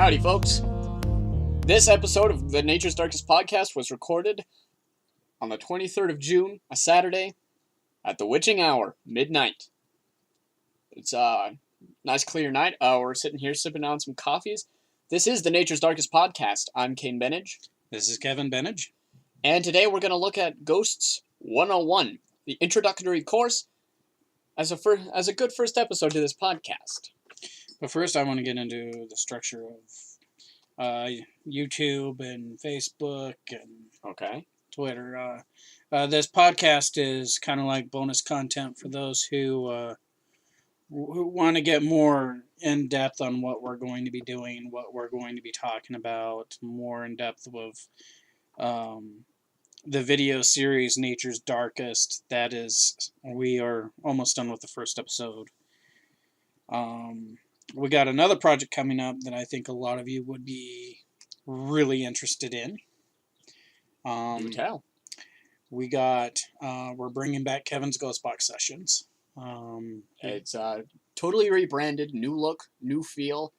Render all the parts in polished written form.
Howdy, folks. This episode of the Nature's Darkest podcast was recorded on the 23rd of June, a Saturday, at the witching hour, midnight. It's a nice clear night. We're sitting here sipping on some coffees. This is the Nature's Darkest podcast. I'm Kain Bennage. This is Kevin Bennage. And today we're going to look at Ghosts 101, the introductory course, as a good first episode to this podcast. But first, I want to get into the structure of YouTube and Facebook and Twitter. This podcast is kind of like bonus content for those who want to get more in depth on what we're going to be doing, what we're going to be talking about, more in depth of the video series Nature's Darkest. That is, we are almost done with the first episode. We got another project coming up that I think a lot of you would be really interested in. Do tell. We got, we're bringing back Kevin's Ghost Box Sessions. It's totally rebranded, new look, new feel.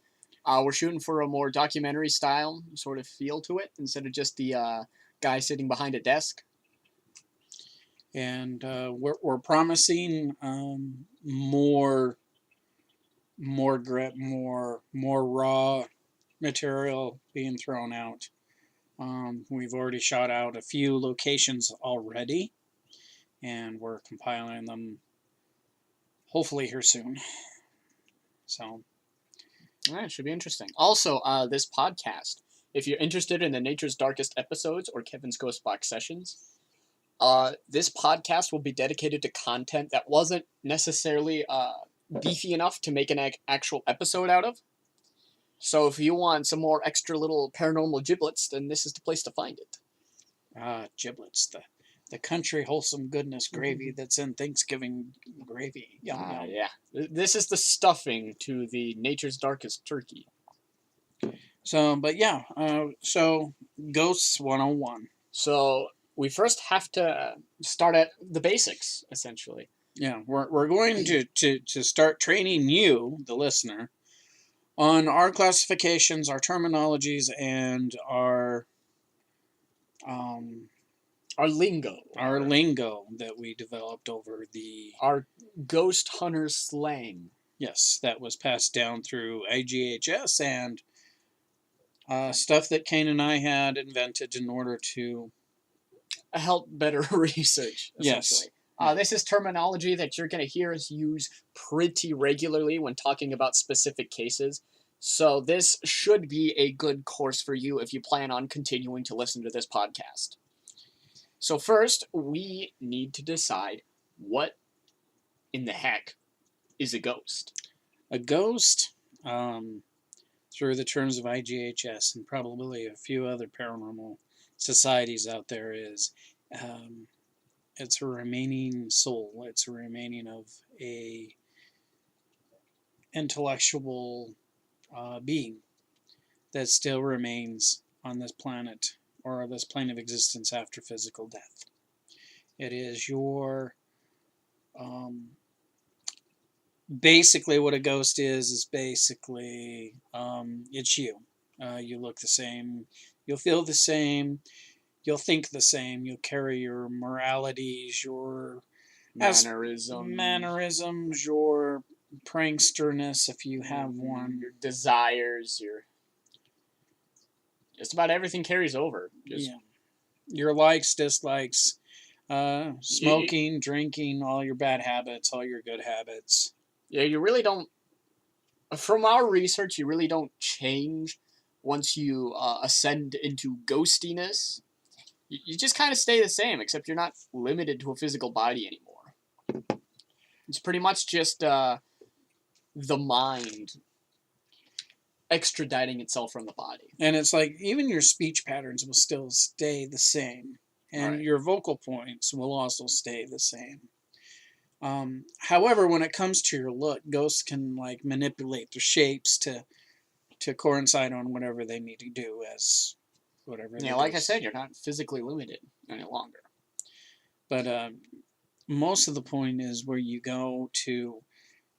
We're shooting for a more documentary style sort of feel to it instead of just the guy sitting behind a desk. And we're promising more grit, more raw material being thrown out. We've already shot out a few locations already, and we're compiling them hopefully here soon. So, it should be interesting. Also, this podcast, if you're interested in the Nature's Darkest episodes or Kevin's Ghost Box Sessions, this podcast will be dedicated to content that wasn't necessarily beefy enough to make an actual episode out of. So if you want some more extra little paranormal giblets, then this is the place to find it. Giblets, the country wholesome goodness gravy that's in Thanksgiving gravy. Yum, yum. Yeah. This is the stuffing to the Nature's Darkest turkey. So, but yeah, so Ghosts 101. So we first have to start at the basics, essentially. Yeah, we're going to start training you, the listener, on our classifications, our terminologies, and our lingo. Our lingo that we developed over our ghost hunter slang. Yes, that was passed down through IGHS and stuff that Kain and I had invented in order to help better research, essentially. Yes. This is terminology that you're going to hear us use pretty regularly when talking about specific cases. So this should be a good course for you if you plan on continuing to listen to this podcast. So first, we need to decide what in the heck is a ghost. A ghost, through the terms of IGHS and probably a few other paranormal societies out there, is... it's a remaining soul. It's a remaining of a intellectual being that still remains on this planet or this plane of existence after physical death. It is your... basically what a ghost is basically it's you. You look the same. You'll feel the same. You'll think the same. You'll carry your moralities, your mannerisms, your pranksterness if you have one. Your desires, just about everything carries over. Your likes, dislikes, smoking, drinking, all your bad habits, all your good habits. Yeah, you really don't, from our research, you really don't change once you ascend into ghostiness. You just kind of stay the same, except you're not limited to a physical body anymore. It's pretty much just the mind extraditing itself from the body. And it's like, even your speech patterns will still stay the same. And your vocal points will also stay the same. However, when it comes to your look, ghosts can like manipulate their shapes to coincide on whatever they need to do as... whatever. Yeah, like I said, you're not physically limited any longer. But most of the point is where you go to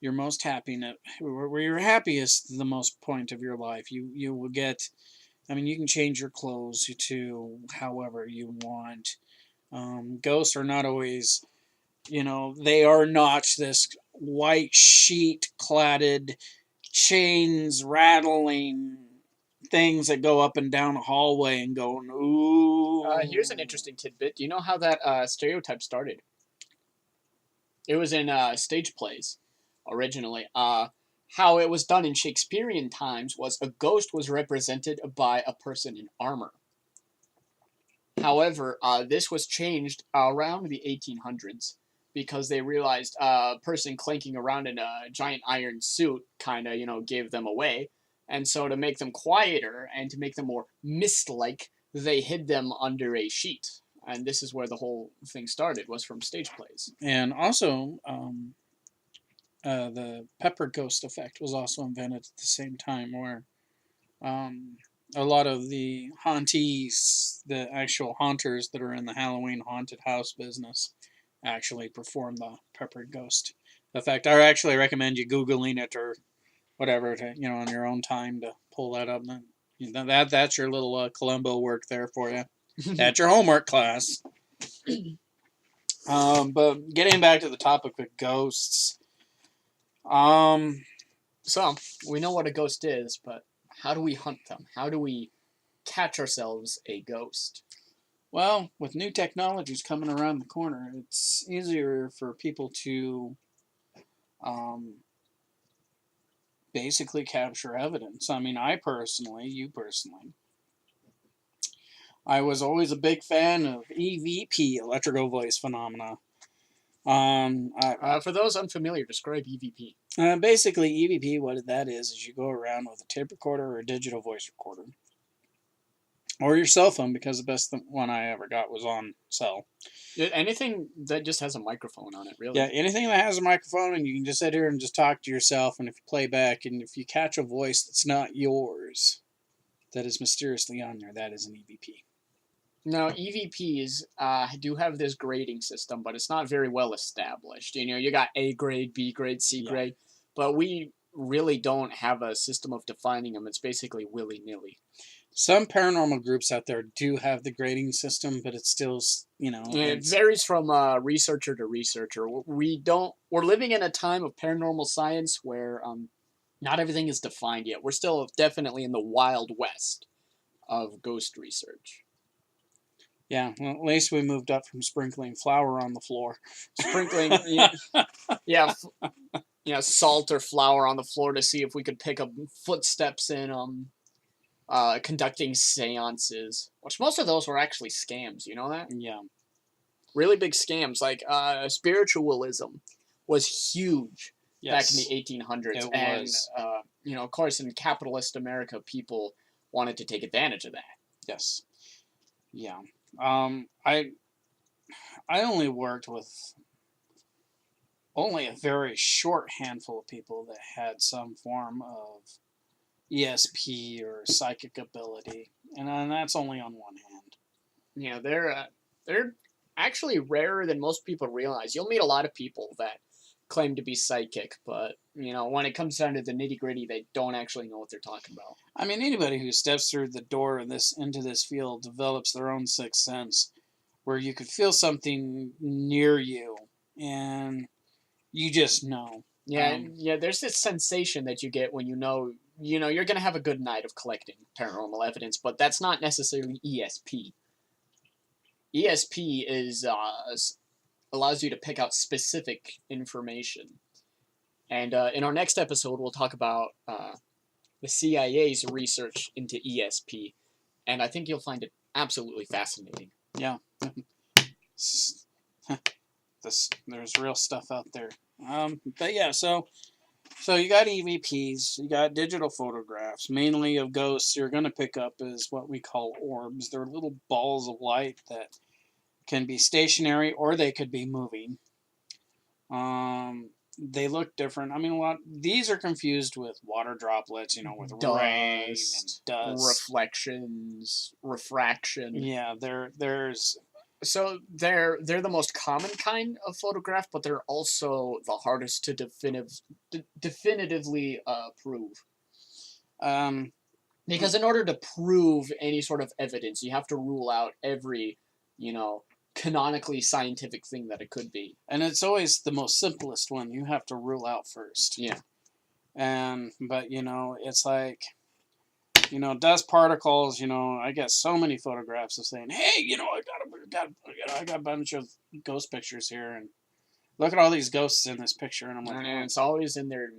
you're most happy, where you're happiest, the most point of your life. You will get. I mean, you can change your clothes to however you want. Ghosts are not always, they are not this white sheet cladded, chains rattling things that go up and down a hallway and go, ooh. Here's an interesting tidbit. Do you know how that stereotype started? It was in stage plays originally. How it was done in Shakespearean times was a ghost was represented by a person in armor. However, this was changed around the 1800s because they realized a person clanking around in a giant iron suit kind of, gave them away. And so to make them quieter and to make them more mist-like, they hid them under a sheet. And this is where the whole thing started, was from stage plays. And also, the pepper ghost effect was also invented at the same time, where a lot of the hauntees, the actual haunters that are in the Halloween haunted house business, actually perform the pepper ghost effect. I actually recommend you Googling it or whatever to, on your own time to pull that up. That's your little Columbo work there for you. That's your homework class. But getting back to the topic of ghosts, so we know what a ghost is, but how do we hunt them? How do we catch ourselves a ghost? Well, with new technologies coming around the corner, it's easier for people to basically capture evidence. I mean, you personally, I was always a big fan of EVP, electrical voice phenomena. For those unfamiliar, describe EVP. Basically, EVP, what that is you go around with a tape recorder or a digital voice recorder. Or your cell phone, because the best one I ever got was on cell. Anything that just has a microphone on it, really. Yeah, anything that has a microphone, and you can just sit here and just talk to yourself, and if you play back, and if you catch a voice that's not yours, that is mysteriously on there, that is an EVP. Now, EVPs do have this grading system, but it's not very well established. You got A grade, B grade, C grade, but we really don't have a system of defining them. It's basically willy-nilly. Some paranormal groups out there do have the grading system, but it's still, it varies from researcher to researcher. We're living in a time of paranormal science where not everything is defined yet. We're still definitely in the Wild West of ghost research. Yeah, well, at least we moved up from sprinkling flour on the floor. Sprinkling, salt or flour on the floor to see if we could pick up footsteps in conducting seances. Which most of those were actually scams, you know that? Yeah. Really big scams. Like spiritualism was huge back in the 1800s. And, of course, in capitalist America, people wanted to take advantage of that. Yes. Yeah. I only worked with only a very short handful of people that had some form of ESP or psychic ability, and that's only on one hand. Yeah, they're actually rarer than most people realize. You'll meet a lot of people that claim to be psychic, but when it comes down to the nitty gritty, they don't actually know what they're talking about. I mean, anybody who steps through the door into this field develops their own sixth sense, where you could feel something near you, and you just know. Yeah, there's this sensation that you get when you know you're gonna have a good night of collecting paranormal evidence, but that's not necessarily ESP. ESP is allows you to pick out specific information. And in our next episode, we'll talk about the CIA's research into ESP, and I think you'll find it absolutely fascinating. Yeah. There's real stuff out there. But yeah, so you got EVPs, you got digital photographs, mainly of ghosts. You're going to pick up is what we call orbs. They're little balls of light that can be stationary or they could be moving. They look different. I mean, these are confused with water droplets, with rain and dust, reflections, refraction. Yeah, there's So they're the most common kind of photograph, but they're also the hardest to definitively prove. Because in order to prove any sort of evidence, you have to rule out every, canonically scientific thing that it could be. And it's always the most simplest one you have to rule out first. Yeah. But it's like, dust particles. I get so many photographs of saying, "Hey, I got a bunch of ghost pictures here, and look at all these ghosts in this picture." And I'm like, and it's always in their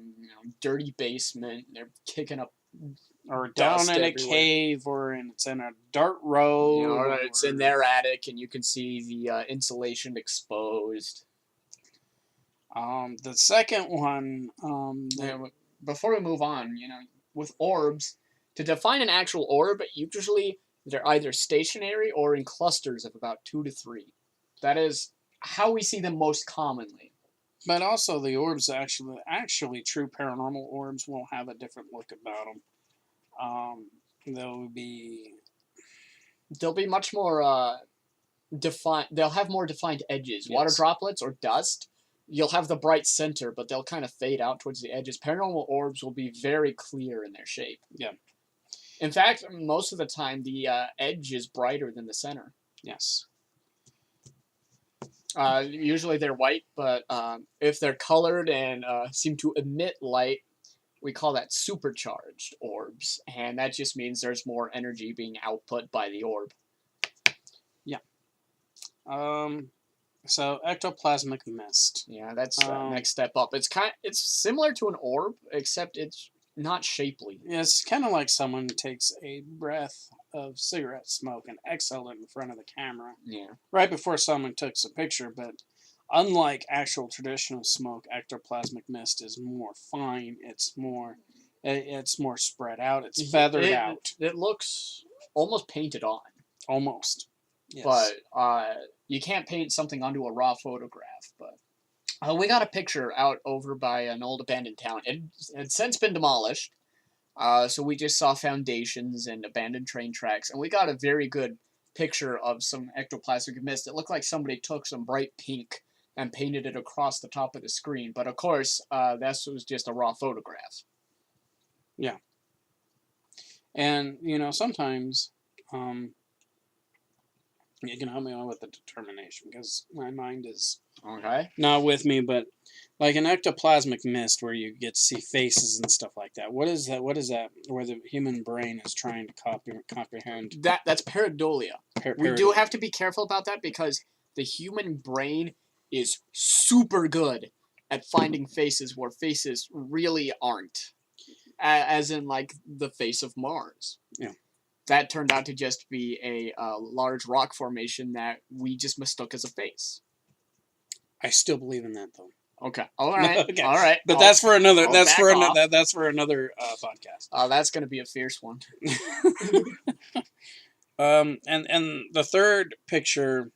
dirty basement. They're kicking up, or down in a cave, or it's in a dirt road, or it's in their attic, and you can see the insulation exposed. The second one, before we move on, with orbs, to define an actual orb, usually they're either stationary or in clusters of about 2 to 3. That is how we see them most commonly. But also the orbs, actually true paranormal orbs will have a different look about them. They'll be much more defined. They'll have more defined edges. Yes. Water droplets or dust, you'll have the bright center, but they'll kind of fade out towards the edges. Paranormal orbs will be very clear in their shape. Yeah. In fact, most of the time, the edge is brighter than the center. Yes. Usually they're white, but if they're colored and seem to emit light, we call that supercharged orbs. And that just means there's more energy being output by the orb. Yeah. So ectoplasmic mist. Yeah, that's the next step up. It's similar to an orb, except it's not shapely. It's kind of like someone takes a breath of cigarette smoke and exhale it in front of the camera. Yeah. Right before someone takes a picture, but unlike actual traditional smoke, ectoplasmic mist is more fine. It's more spread out. It's feathered out. It looks almost painted on. Almost. Yes. But you can't paint something onto a raw photograph. But we got a picture out over by an old abandoned town. It's since been demolished. So we just saw foundations and abandoned train tracks. And we got a very good picture of some ectoplasmic mist. It looked like somebody took some bright pink and painted it across the top of the screen. But of course, that was just a raw photograph. Yeah. And, sometimes you can help me out with the determination because my mind is not with me, but like an ectoplasmic mist where you get to see faces and stuff like that. What is that? What is that where the human brain is trying to comprehend? That's pareidolia. We do have to be careful about that because the human brain is super good at finding faces where faces really aren't. As in, like, the face of Mars. Yeah. That turned out to just be a large rock formation that we just mistook as a face. I still believe in that, though. Okay. All right. Okay. All right. But that's for another. That's for another podcast. That's going to be a fierce one. And the third picture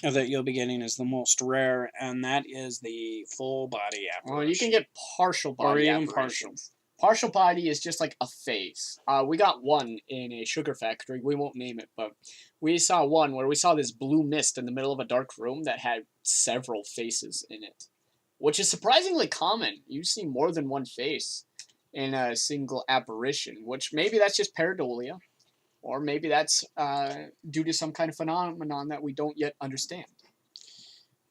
that you'll be getting is the most rare, and that is the full body apparition. Well, you can get partial body, or even partial. Partial body is just like a face. We got one in a sugar factory. We won't name it, but we saw one where we saw this blue mist in the middle of a dark room that had several faces in it, which is surprisingly common. You see more than one face in a single apparition, which maybe that's just pareidolia, or maybe that's due to some kind of phenomenon that we don't yet understand.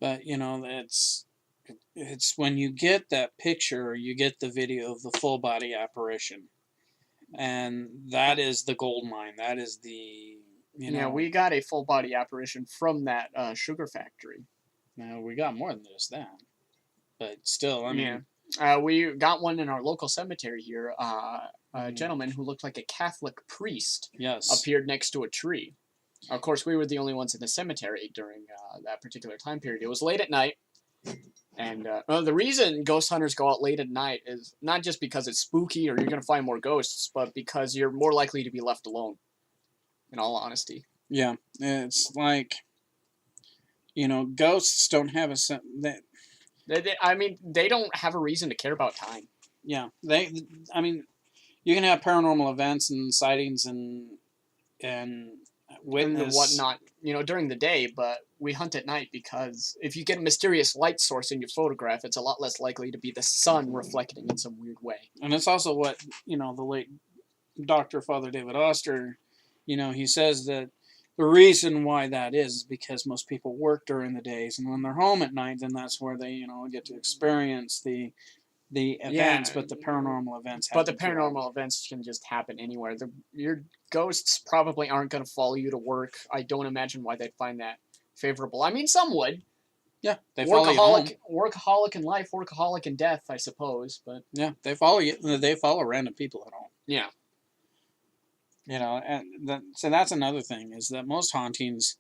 But, it's when you get that picture, you get the video of the full body apparition. And that is the gold mine. That is the, Yeah, we got a full body apparition from that sugar factory. Now, we got more than just that. But still, I mean... we got one in our local cemetery here. A gentleman who looked like a Catholic priest appeared next to a tree. Of course, we were the only ones in the cemetery during that particular time period. It was late at night. And the reason ghost hunters go out late at night is not just because it's spooky or you're going to find more ghosts, but because you're more likely to be left alone, in all honesty. Yeah, it's like, ghosts don't have they don't have a reason to care about time. Yeah, you can have paranormal events and sightings and witness and whatnot, during the day, but we hunt at night because if you get a mysterious light source in your photograph, it's a lot less likely to be the sun reflecting in some weird way. And it's also what, the late Dr. Father David Oster, he says that the reason why that is because most people work during the days, and when they're home at night, then that's where they, get to experience the events, but the paranormal events happen. But the paranormal events can just happen anywhere. Your ghosts probably aren't going to follow you to work. I don't imagine why they'd find that favorable. I mean, some would. Yeah, they follow you home. Workaholic in life, workaholic in death, I suppose. But yeah, they follow you. They follow random people at home. Yeah. So that's another thing is that most hauntings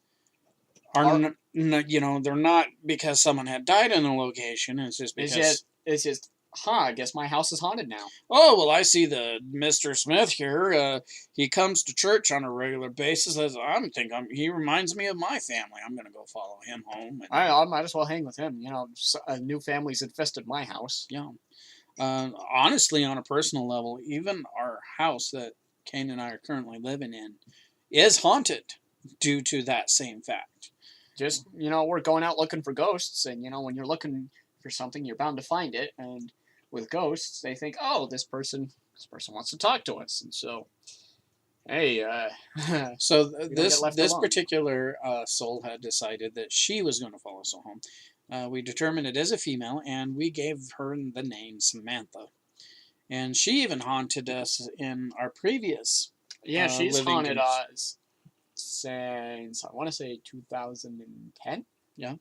are they're not because someone had died in a location. It's just because it's just I guess my house is haunted now. Oh, well, I see the Mr. Smith here. He comes to church on a regular basis. He reminds me of my family. I'm going to go follow him home. I might as well hang with him. A new family's infested my house. Yeah. Honestly, on a personal level, even our house that Kain and I are currently living in is haunted due to that same fact. Just, we're going out looking for ghosts, and, when you're looking for something, you're bound to find it, and with ghosts, they think, oh, this person wants to talk to us, and so, hey, so this particular soul had decided that she was going to follow us home. We determined it is a female, and we gave her the name Samantha, and she even haunted us in our previous. Yeah, she's haunted us since I want to say 2010. Yeah.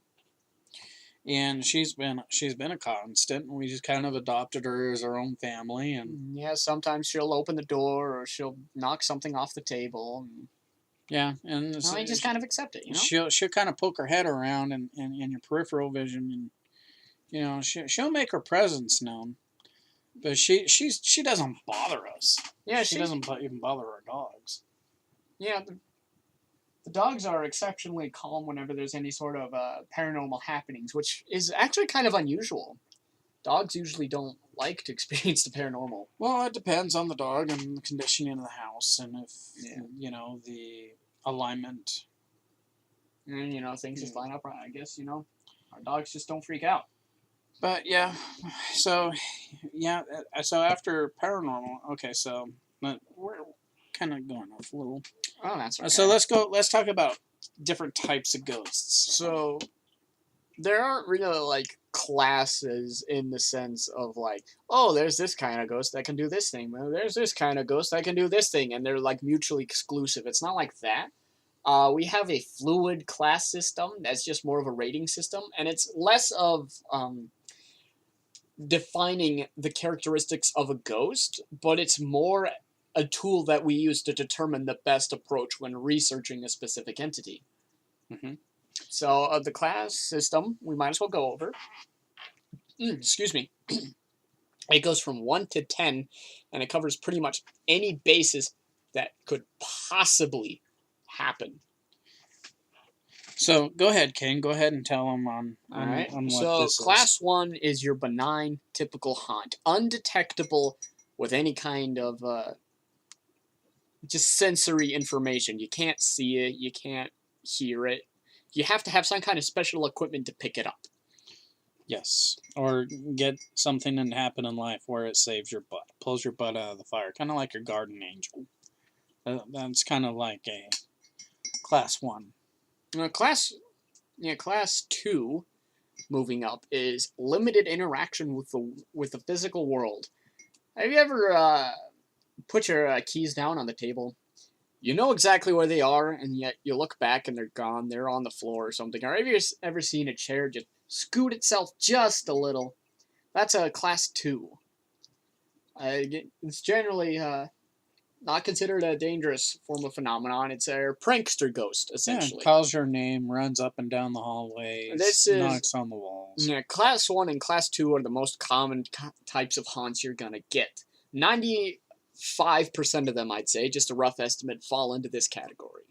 And she's been a constant, and we just kind of adopted her as our own family. And yeah, sometimes she'll open the door or she'll knock something off the table. And yeah, and I just kind of accept it. She'll kind of poke her head around in your peripheral vision, and she'll make her presence known, but she doesn't bother us. Yeah, she doesn't even bother our dogs. Yeah. The dogs are exceptionally calm whenever there's any sort of paranormal happenings, which is actually kind of unusual. Dogs usually don't like to experience the paranormal. Well, it depends on the dog and the conditioning of the house, and if the alignment. And things just line up right. I guess our dogs just don't freak out. But yeah, so after paranormal, okay, so we're kind of going off a little. Oh, that's okay. So let's talk about different types of ghosts. So there aren't really classes in the sense of there's this kind of ghost that can do this thing. There's this kind of ghost that can do this thing, and they're mutually exclusive. It's not like that. We have a fluid class system that's just more of a rating system, and it's less of defining the characteristics of a ghost, but it's more a tool that we use to determine the best approach when researching a specific entity. Mm-hmm. So the class system, we might as well go over. Excuse me. It goes from 1 to 10, and it covers pretty much any basis that could possibly happen. So go ahead, Ken. Go ahead and tell them on All right. On what so this class is. 1 is your benign, typical haunt, undetectable with any kind of just sensory information. You can't see it. You can't hear it. You have to have some kind of special equipment to pick it up. Yes. Or get something and happen in life where it saves your butt. Pulls your butt out of the fire. Kind of like your guardian angel. That's kind of like a class 1. Class 2, moving up, is limited interaction with the physical world. Have you ever put your keys down on the table? You know exactly where they are, and yet you look back and they're gone. They're on the floor or something. Or have you ever seen a chair just scoot itself just a little? That's a class 2. It's generally not considered a dangerous form of phenomenon. It's a prankster ghost, essentially. Yeah, calls your name, runs up and down the hallways, knocks on the walls. Yeah, class 1 and class 2 are the most common types of haunts you're going to get. 95% of them, I'd say, just a rough estimate, fall into this category.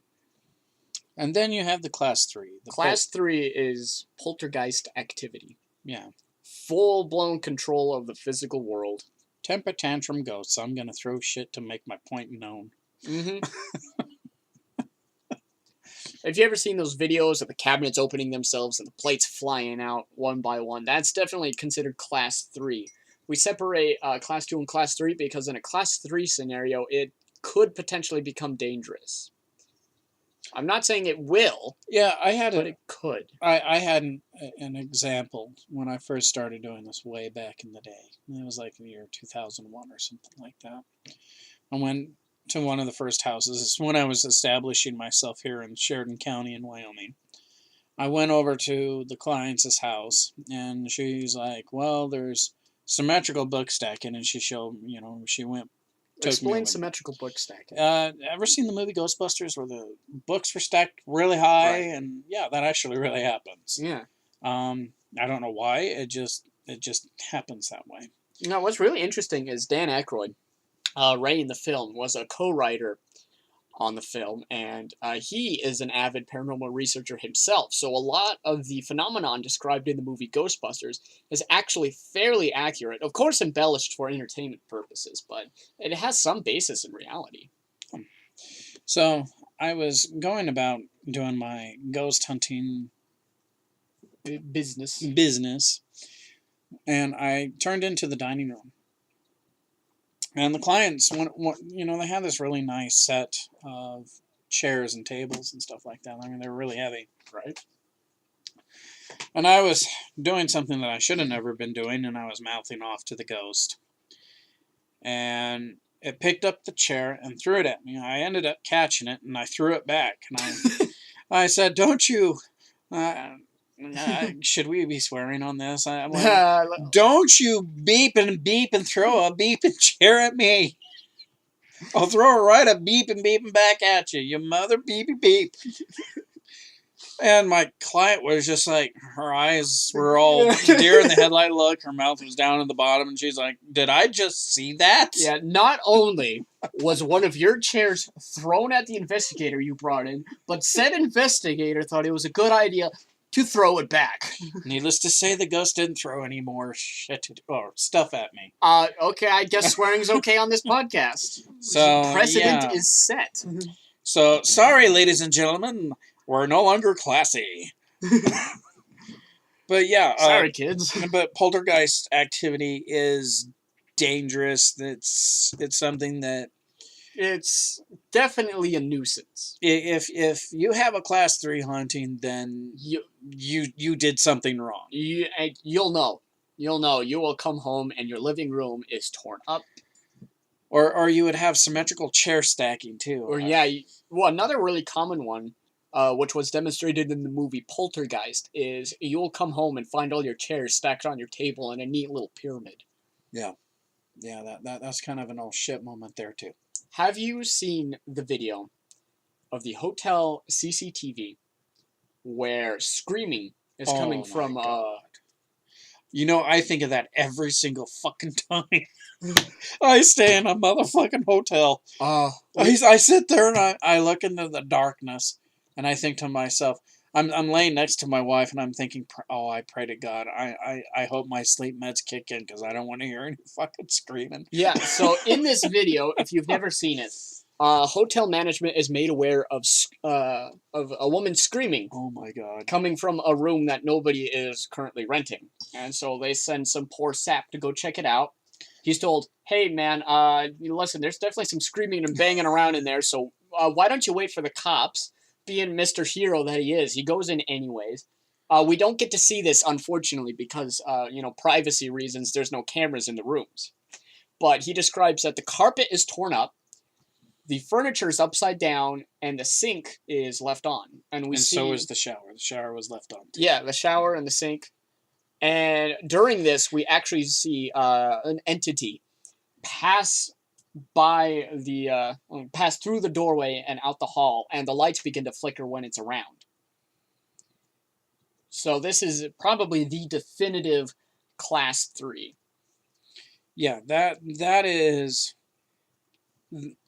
And then you have the class 3. Class 3 is poltergeist activity. Yeah. Full-blown control of the physical world. Temper tantrum ghosts. I'm going to throw shit to make my point known. Mm-hmm. If you ever seen those videos of the cabinets opening themselves and the plates flying out one by one, that's definitely considered class 3. We separate class 2 and class 3 because in a class 3 scenario, it could potentially become dangerous. I'm not saying it will. Yeah, but it could. I had an example when I first started doing this way back in the day. It was like the year 2001 or something like that. I went to one of the first houses. It's when I was establishing myself here in Sheridan County in Wyoming. I went over to the client's house, and she's like, well, there's symmetrical book stacking, and she showed, she went. Explain symmetrical book stacking. Ever seen the movie Ghostbusters where the books were stacked really high? Right. And yeah, that actually really happens. Yeah. I don't know why. It just happens that way. Now, what's really interesting is Dan Aykroyd, writing the film, was a co-writer on the film, and he is an avid paranormal researcher himself. So a lot of the phenomenon described in the movie Ghostbusters is actually fairly accurate. Of course, embellished for entertainment purposes, but it has some basis in reality. So I was going about doing my ghost hunting business, and I turned into the dining room. And the clients, they had this really nice set of chairs and tables and stuff like that. I mean, they were really heavy. Right. And I was doing something that I should have never been doing, and I was mouthing off to the ghost. And it picked up the chair and threw it at me. I ended up catching it, and I threw it back. And I said, don't you... should we be swearing on this? I'm like, don't you beep and throw a beeping chair at me. I'll throw right a beeping back at you, you mother beep. And my client was just like, her eyes were all deer in the headlight look. Her mouth was down at the bottom, and she's like, did I just see that? Yeah, not only was one of your chairs thrown at the investigator you brought in, but said investigator thought it was a good idea to throw it back. Needless to say, the ghost didn't throw any more shit or stuff at me. Okay, I guess swearing's okay on this podcast. So precedent is set. So sorry, ladies and gentlemen, we're no longer classy. But yeah, sorry, kids. But poltergeist activity is dangerous. It's something that. It's definitely a nuisance. If you have a class 3 haunting, then you did something wrong. You'll know. You'll know. You will come home and your living room is torn up. Or you would have symmetrical chair stacking too. Or another really common one, which was demonstrated in the movie Poltergeist, is you'll come home and find all your chairs stacked on your table in a neat little pyramid. Yeah. Yeah, that's kind of an oh shit moment there too. Have you seen the video of the hotel CCTV where screaming is coming from... I think of that every single fucking time. I stay in a motherfucking hotel. I sit there and I look into the darkness and I think to myself, I'm laying next to my wife and I'm thinking, I pray to God, I hope my sleep meds kick in because I don't want to hear any fucking screaming. Yeah, so in this video, if you've never seen it, hotel management is made aware of a woman screaming. Oh my God. Coming from a room that nobody is currently renting. And so they send some poor sap to go check it out. He's told, hey man, listen, there's definitely some screaming and banging around in there, so why don't you wait for the cops? Being Mr. Hero that he is, he goes in anyways. We don't get to see this, unfortunately, because, privacy reasons, there's no cameras in the rooms. But he describes that the carpet is torn up, the furniture is upside down, and the sink is left on. And so is the shower. The shower was left on, too. Yeah, the shower and the sink. And during this, we actually see an entity pass through the doorway and out the hall, and the lights begin to flicker when it's around. So this is probably the definitive class 3. Yeah, that is...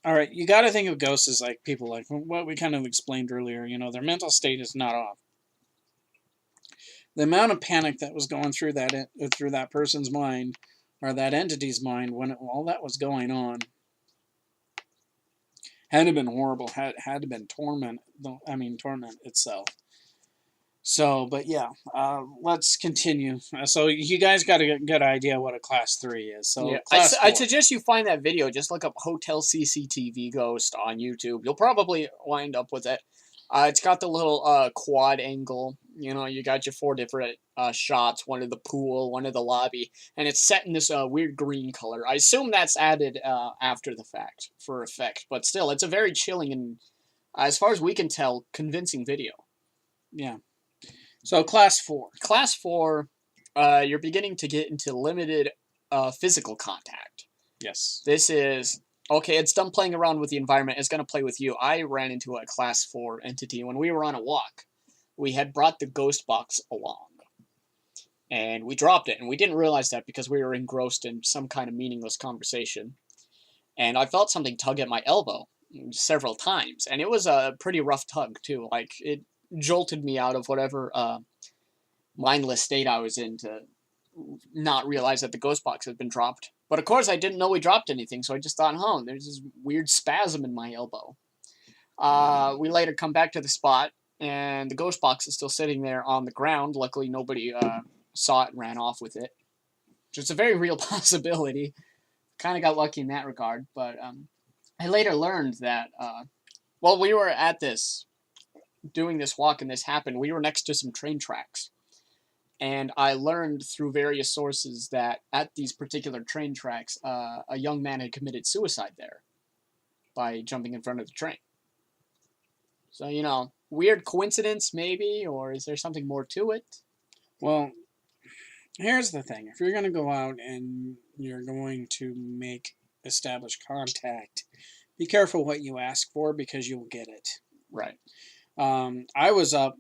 All right, you got to think of ghosts as like people like what we kind of explained earlier. Their mental state is not off. The amount of panic that was going through that person's mind, or that entity's mind, when all that was going on, Had to been horrible. Had to been torment. Torment itself. So, but yeah, let's continue. So you guys got a good idea what a class 3 is. So Yeah, class 4. I suggest you find that video. Just look up Hotel CCTV Ghost on YouTube. You'll probably wind up with it. It's got the little quad angle. You know, you got your 4 different shots. One of the pool, one of the lobby, and it's set in this weird green color. I assume that's added after the fact for effect, but still, it's a very chilling and, as far as we can tell, convincing video. Yeah. So class 4. Class 4, you're beginning to get into limited physical contact. Yes. This is, okay, it's done playing around with the environment. It's going to play with you. I ran into a class 4 entity when we were on a walk. We had brought the ghost box along. And we dropped it. And we didn't realize that because we were engrossed in some kind of meaningless conversation. And I felt something tug at my elbow several times. And it was a pretty rough tug, too. Like, it jolted me out of whatever mindless state I was in to not realize that the ghost box had been dropped. But of course I didn't know we dropped anything, so I just thought, there's this weird spasm in my elbow. We later come back to the spot, and the ghost box is still sitting there on the ground. Luckily nobody saw it and ran off with it. Which is a very real possibility. Kind of got lucky in that regard, but I later learned that while we were at this, doing this walk and this happened, we were next to some train tracks. And I learned through various sources that at these particular train tracks, a young man had committed suicide there by jumping in front of the train. So, weird coincidence maybe, or is there something more to it? Well, here's the thing. If you're going to go out and you're going to establish contact, be careful what you ask for because you'll get it. Right. I was up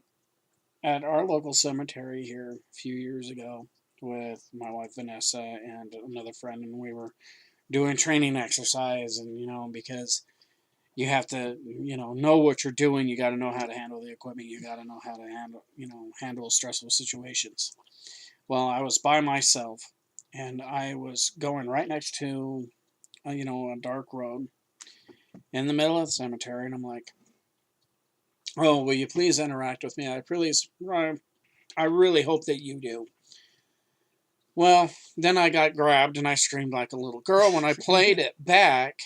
at our local cemetery here a few years ago with my wife Vanessa and another friend, and we were doing training exercise, and because you have to know what you're doing, you got to know how to handle the equipment, you got to know how to handle stressful situations. Well, I was by myself, and I was going right next to a dark road in the middle of the cemetery, and I'm like, oh, will you please interact with me? I really hope that you do. Well, then I got grabbed and I screamed like a little girl. When I played it back,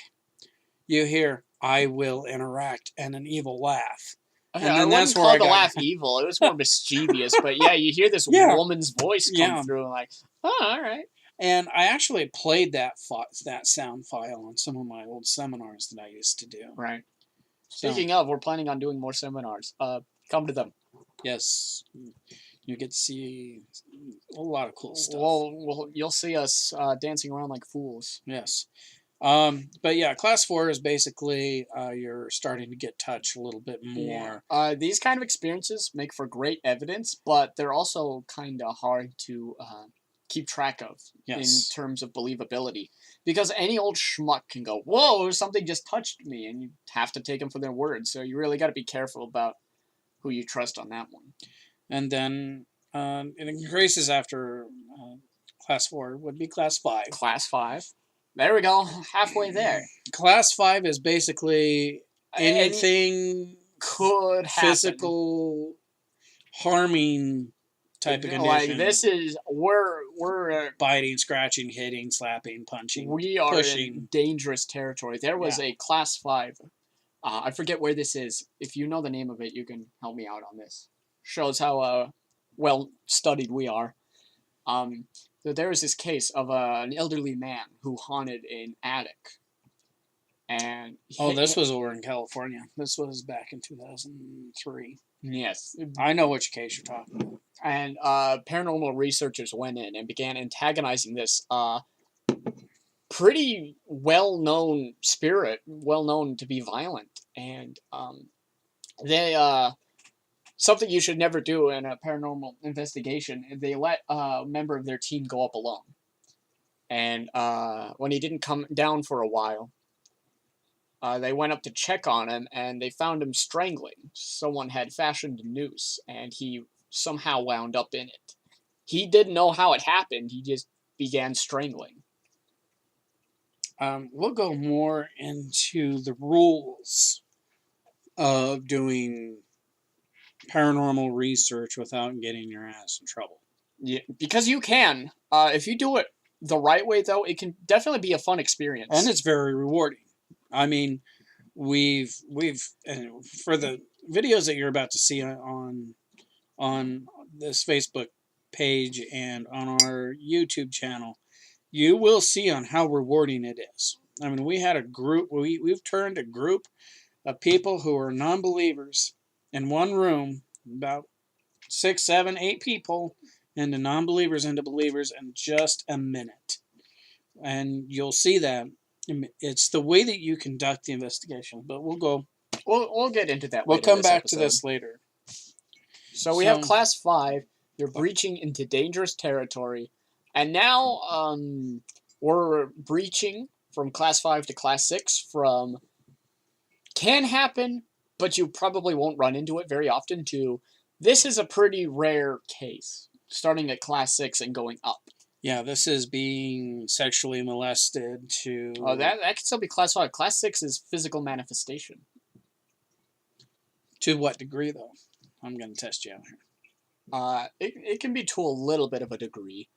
you hear, I will interact, and an evil laugh. And I wouldn't call the laugh evil. It was more mischievous. But yeah, you hear this woman's voice come through and like, oh, all right. And I actually played that sound file on some of my old seminars that I used to do. Right. Speaking of, we're planning on doing more seminars. Come to them. Yes. You get to see a lot of cool stuff. Well, you'll see us dancing around like fools. Yes. But yeah, class 4 is basically you're starting to get touched a little bit more. Yeah. These kind of experiences make for great evidence, but they're also kind of hard to keep track of in terms of believability. Because any old schmuck can go, whoa, something just touched me, and you have to take them for their word. So you really got to be careful about who you trust on that one. And then it increases after class 4 would be class 5. Class 5. There we go. Halfway there. Class 5 is basically anything could happen. Physical harming type of condition. Like this is we're biting, scratching, hitting, slapping, punching. We are in dangerous territory. There was a class 5. I forget where this is. If you know the name of it, you can help me out on this. Shows how well studied we are. So there was this case of an elderly man who haunted an attic. And this was over in California. This was back in 2003. Yes. I know which case you're talking about. And paranormal researchers went in and began antagonizing this pretty well-known spirit, well-known to be violent. And they something you should never do in a paranormal investigation, they let a member of their team go up alone. And when he didn't come down for a while, they went up to check on him, and they found him strangling. Someone had fashioned a noose, and he somehow wound up in it. He didn't know how it happened. He just began strangling. We'll go more into the rules of doing paranormal research without getting your ass in trouble. Yeah, because you can. If you do it the right way, though, it can definitely be a fun experience. And it's very rewarding. I mean, we've for the videos that you're about to see on this Facebook page and on our YouTube channel, you will see on how rewarding it is. I mean, we had a group. We've turned a group of people who are non-believers in one room, about 6, 7, 8 people, into non-believers into believers in just a minute. And you'll see that it's the way that you conduct the investigation. But we'll get into that. We'll come back to this later. So we have Class 5. You're breaching into dangerous territory, and now we're breaching from Class 5 to Class 6 from can happen, but you probably won't run into it very often, to this is a pretty rare case, starting at Class 6 and going up. Yeah, this is being sexually molested to... Oh, that can still be Class 5. Class 6 is physical manifestation. To what degree, though? I'm going to test you out here. It can be to a little bit of a degree.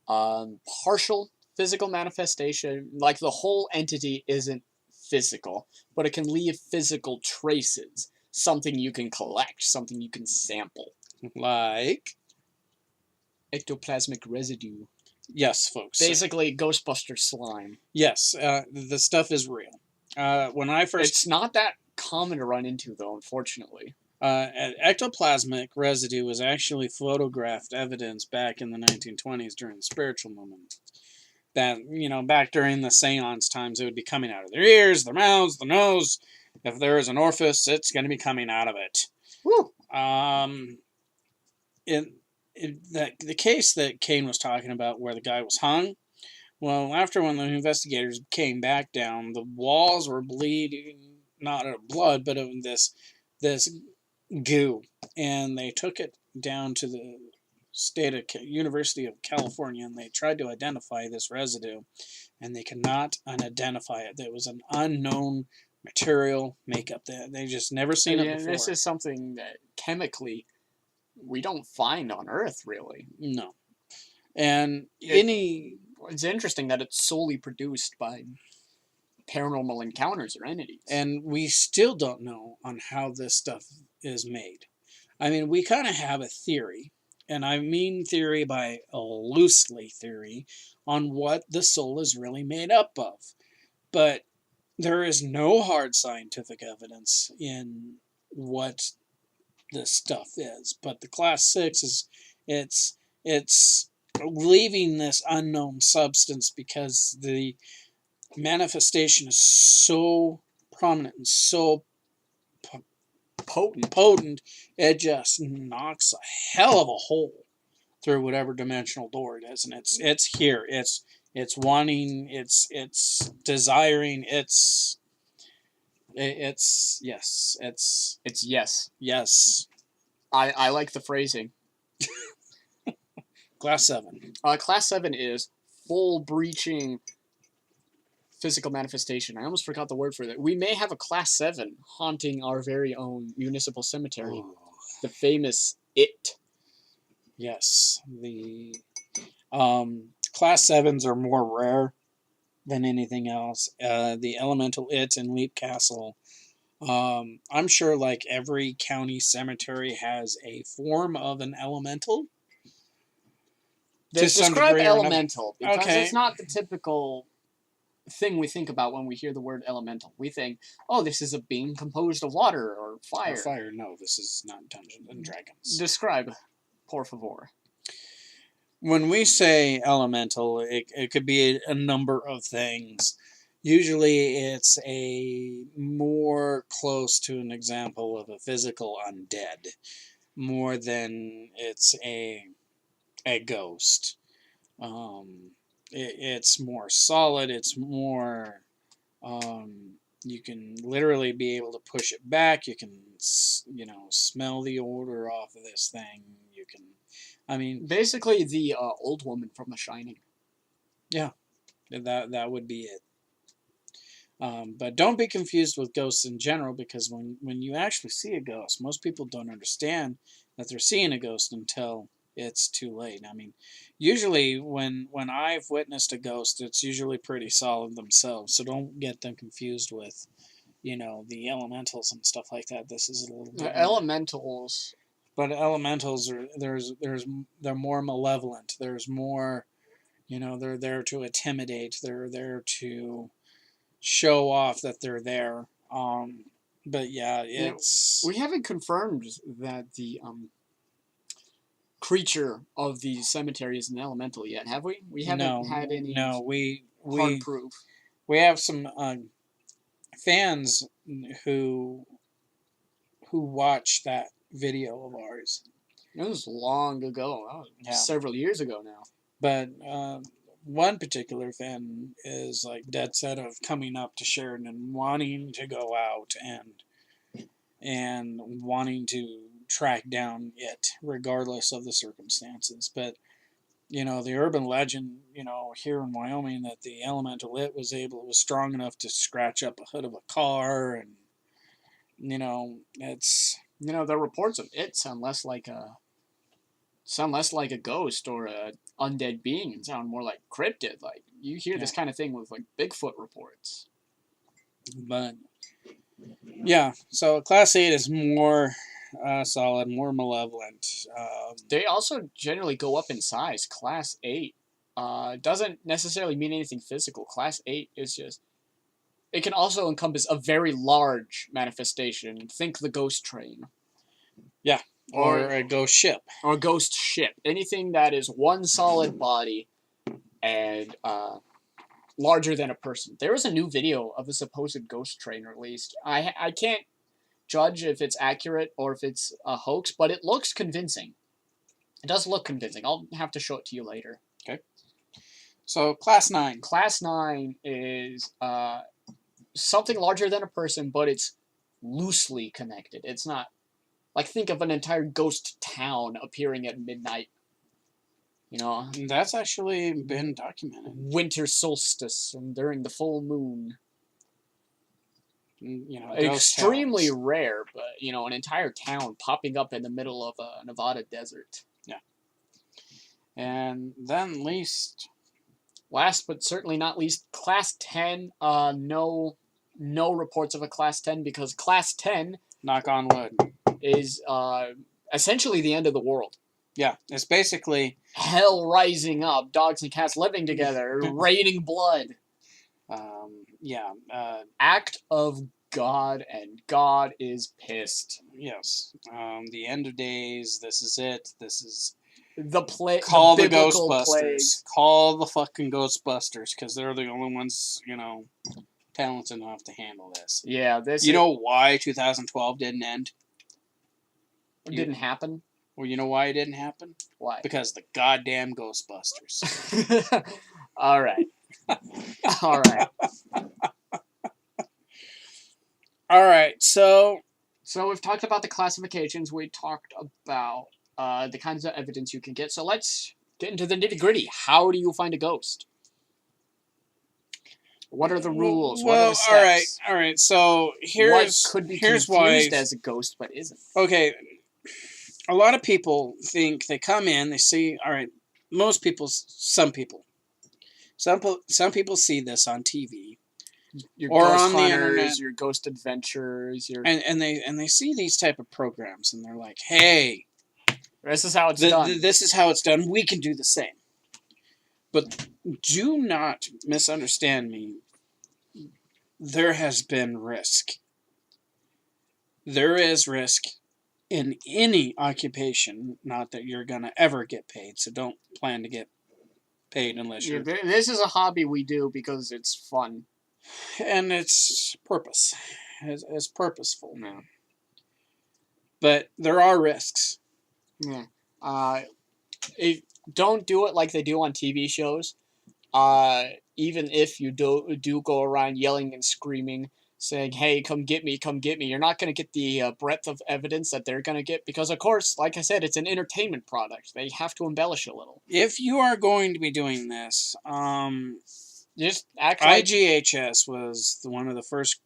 Partial physical manifestation, like the whole entity isn't physical, but it can leave physical traces. Something you can collect, something you can sample. Like? Ectoplasmic residue. Yes, folks. Basically, Ghostbuster slime. Yes, the stuff is real. When I first... It's not that common to run into, though, unfortunately. Ectoplasmic residue was actually photographed evidence back in the 1920s during the spiritual movement. That, back during the seance times, it would be coming out of their ears, their mouths, the nose. If there is an orifice, it's going to be coming out of it. Woo! The case that Kain was talking about where the guy was hung, well, after when the investigators came back down, the walls were bleeding, not of blood, but of this goo. And they took it down to the University of California, and they tried to identify this residue, and they could not identify it. It was an unknown material makeup that they just never seen it before. This is something that chemically we don't find on Earth, really. No. And it's interesting that it's solely produced by paranormal encounters or entities. And we still don't know on how this stuff is made. I mean, we kind of have a theory, and I mean theory by a loosely theory, on what the soul is really made up of. But there is no hard scientific evidence in what this stuff is. But the Class 6 is, it's leaving this unknown substance because the manifestation is so prominent and so potent, it just knocks a hell of a hole through whatever dimensional door it is, and it's here. It's wanting. It's desiring. It's yes. It's yes. Yes. I like the phrasing. Class 7. Class 7 is full breaching physical manifestation. I almost forgot the word for that. We may have a Class 7 haunting our very own municipal cemetery. Ooh. The famous It. Yes. The Class 7s are more rare than anything else. The Elemental It in Leap Castle. I'm sure like every county cemetery has a form of an elemental. Describe elemental, because it's not the typical thing we think about when we hear the word elemental. We think, oh, this is a being composed of water or fire. Fire, no, this is not Dungeons and Dragons. Describe, por favor. When we say elemental, it could be a number of things. Usually it's a more close to an example of a physical undead, more than it's a ghost. It's more solid. It's more, you can literally be able to push it back. You can, smell the odor off of this thing. You can, basically the old woman from The Shining. Yeah, that would be it. But don't be confused with ghosts in general, because when you actually see a ghost, most people don't understand that they're seeing a ghost until it's too late. I mean, usually when I've witnessed a ghost, it's usually pretty solid themselves. So don't get them confused with, the elementals and stuff like that. This is a little bit elementals. But elementals they're more malevolent. There's more, they're there to intimidate. They're there to show off that they're there. But yeah, it's we haven't confirmed that the creature of the cemetery is an elemental yet, have we? We haven't had any. No, we hard proof. We have some fans who watched that video of ours. It was long ago. Several years ago now. But one particular fan is like dead set of coming up to Sheridan and wanting to go out and wanting to track down it regardless of the circumstances. But the urban legend, here in Wyoming, that the elemental it was strong enough to scratch up a hood of a car, and it's the reports of it sound less like a ghost or a undead being and sound more like cryptid. Like you hear this kind of thing with like Bigfoot reports. But yeah, so Class 8 is more solid, more malevolent. They also generally go up in size. Class 8 doesn't necessarily mean anything physical. Class 8 is just... It can also encompass a very large manifestation. Think the ghost train. Yeah, or a ghost ship. Or a ghost ship. Anything that is one solid body and larger than a person. There was a new video of a supposed ghost train released. I can't judge if it's accurate or if it's a hoax, but it looks convincing. It does look convincing. I'll have to show it to you later. Okay. So, Class 9. Class 9 is something larger than a person, but it's loosely connected. It's not... Like, think of an entire ghost town appearing at midnight. That's actually been documented. Winter solstice and during the full moon. Extremely rare, but, an entire town popping up in the middle of a Nevada desert. Yeah. And then last but certainly not least, Class 10. No reports of a Class 10 because Class 10... Knock on wood. Is essentially the end of the world. Yeah, it's basically... Hell rising up, dogs and cats living together, raining blood. Act of God, and God is pissed. Yes. The end of days, this is it. This is... Call the Ghostbusters. Plague. Call the fucking Ghostbusters, because they're the only ones, talented enough to handle this. Yeah, know why 2012 didn't end? It didn't happen? Well, you know why it didn't happen? Why? Because the goddamn Ghostbusters. All right. All right. All right, so we've talked about the classifications. We talked about the kinds of evidence you can get. So let's get into the nitty-gritty. How do you find a ghost? What are the rules? What are the steps? All right. So here's why as a ghost, but isn't. Okay, a lot of people think they come in, they see. All right, some people see this on TV, your or ghost on hunters, the internet, your ghost adventures, and they see these type of programs, and they're like, hey, this is how it's done. This is how it's done. We can do the same. But do not misunderstand me. There has been risk. There is risk in any occupation. Not that you're going to ever get paid, so don't plan to get paid unless you're... This is a hobby we do because it's fun. And it's purpose. It's purposeful. Yeah. But there are risks. Yeah. Don't do it like they do on TV shows. Even if you do go around yelling and screaming, saying, hey, come get me, you're not going to get the breadth of evidence that they're going to get because, of course, like I said, it's an entertainment product. They have to embellish a little. If you are going to be doing this, Just act like... IGHS was one of the first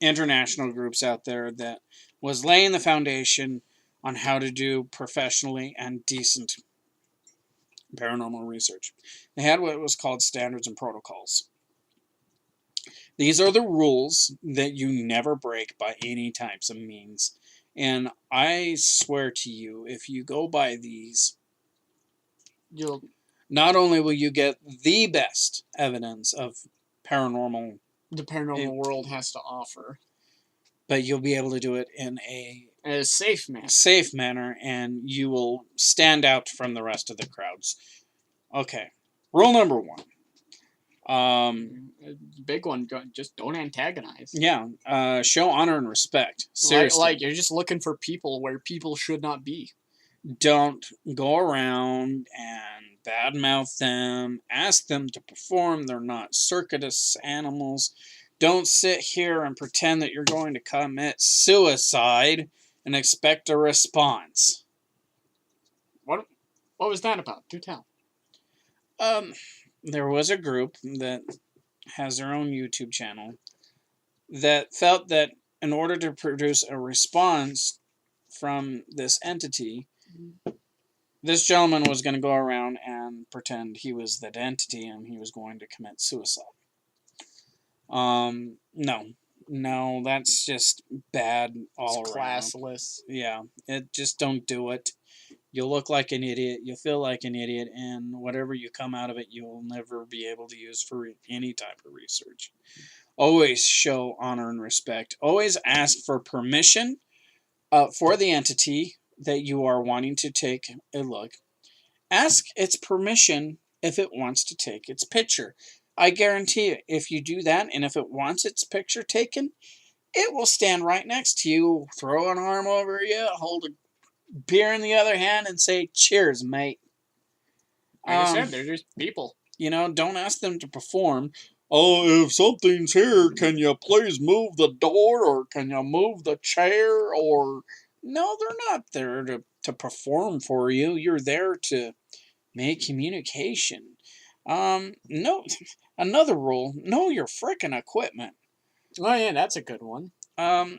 international groups out there that was laying the foundation on how to do professionally and decent paranormal research. They had what was called standards and protocols. These are the rules that you never break by any types of means. And I swear to you, if you go by these, you'll... not only will you get the best evidence of paranormal... the paranormal world has to offer, but you'll be able to do it in a safe manner. Safe manner, and you will stand out from the rest of the crowds. Okay. Rule number 1. Big one, just don't antagonize. Yeah. Show honor and respect. Seriously. Like you're just looking for people where people should not be. Don't go around and badmouth them. Ask them to perform. They're not circus animals. Don't sit here and pretend that you're going to commit suicide and expect a response. What was that about? Do tell. There was a group that has their own YouTube channel that felt that in order to produce a response from this entity, this gentleman was going to go around and pretend he was that entity and he was going to commit suicide. No, that's just bad all it's around. Classless. Yeah, just don't do it. You'll look like an idiot. You'll feel like an idiot, and whatever you come out of it, you'll never be able to use for any type of research. Always show honor and respect. Always ask for permission for the entity that you are wanting to take a look. Ask its permission if it wants to take its picture. I guarantee you, if you do that, and if it wants its picture taken, it will stand right next to you, throw an arm over you, hold a beer in the other hand, and say, "Cheers, mate." Like I said, they're just people. Don't ask them to perform. Oh, if something's here, can you please move the door, or can you move the chair, or... No, they're not there to perform for you. You're there to make communication. No, another rule, know your frickin' equipment. Oh yeah, that's a good one.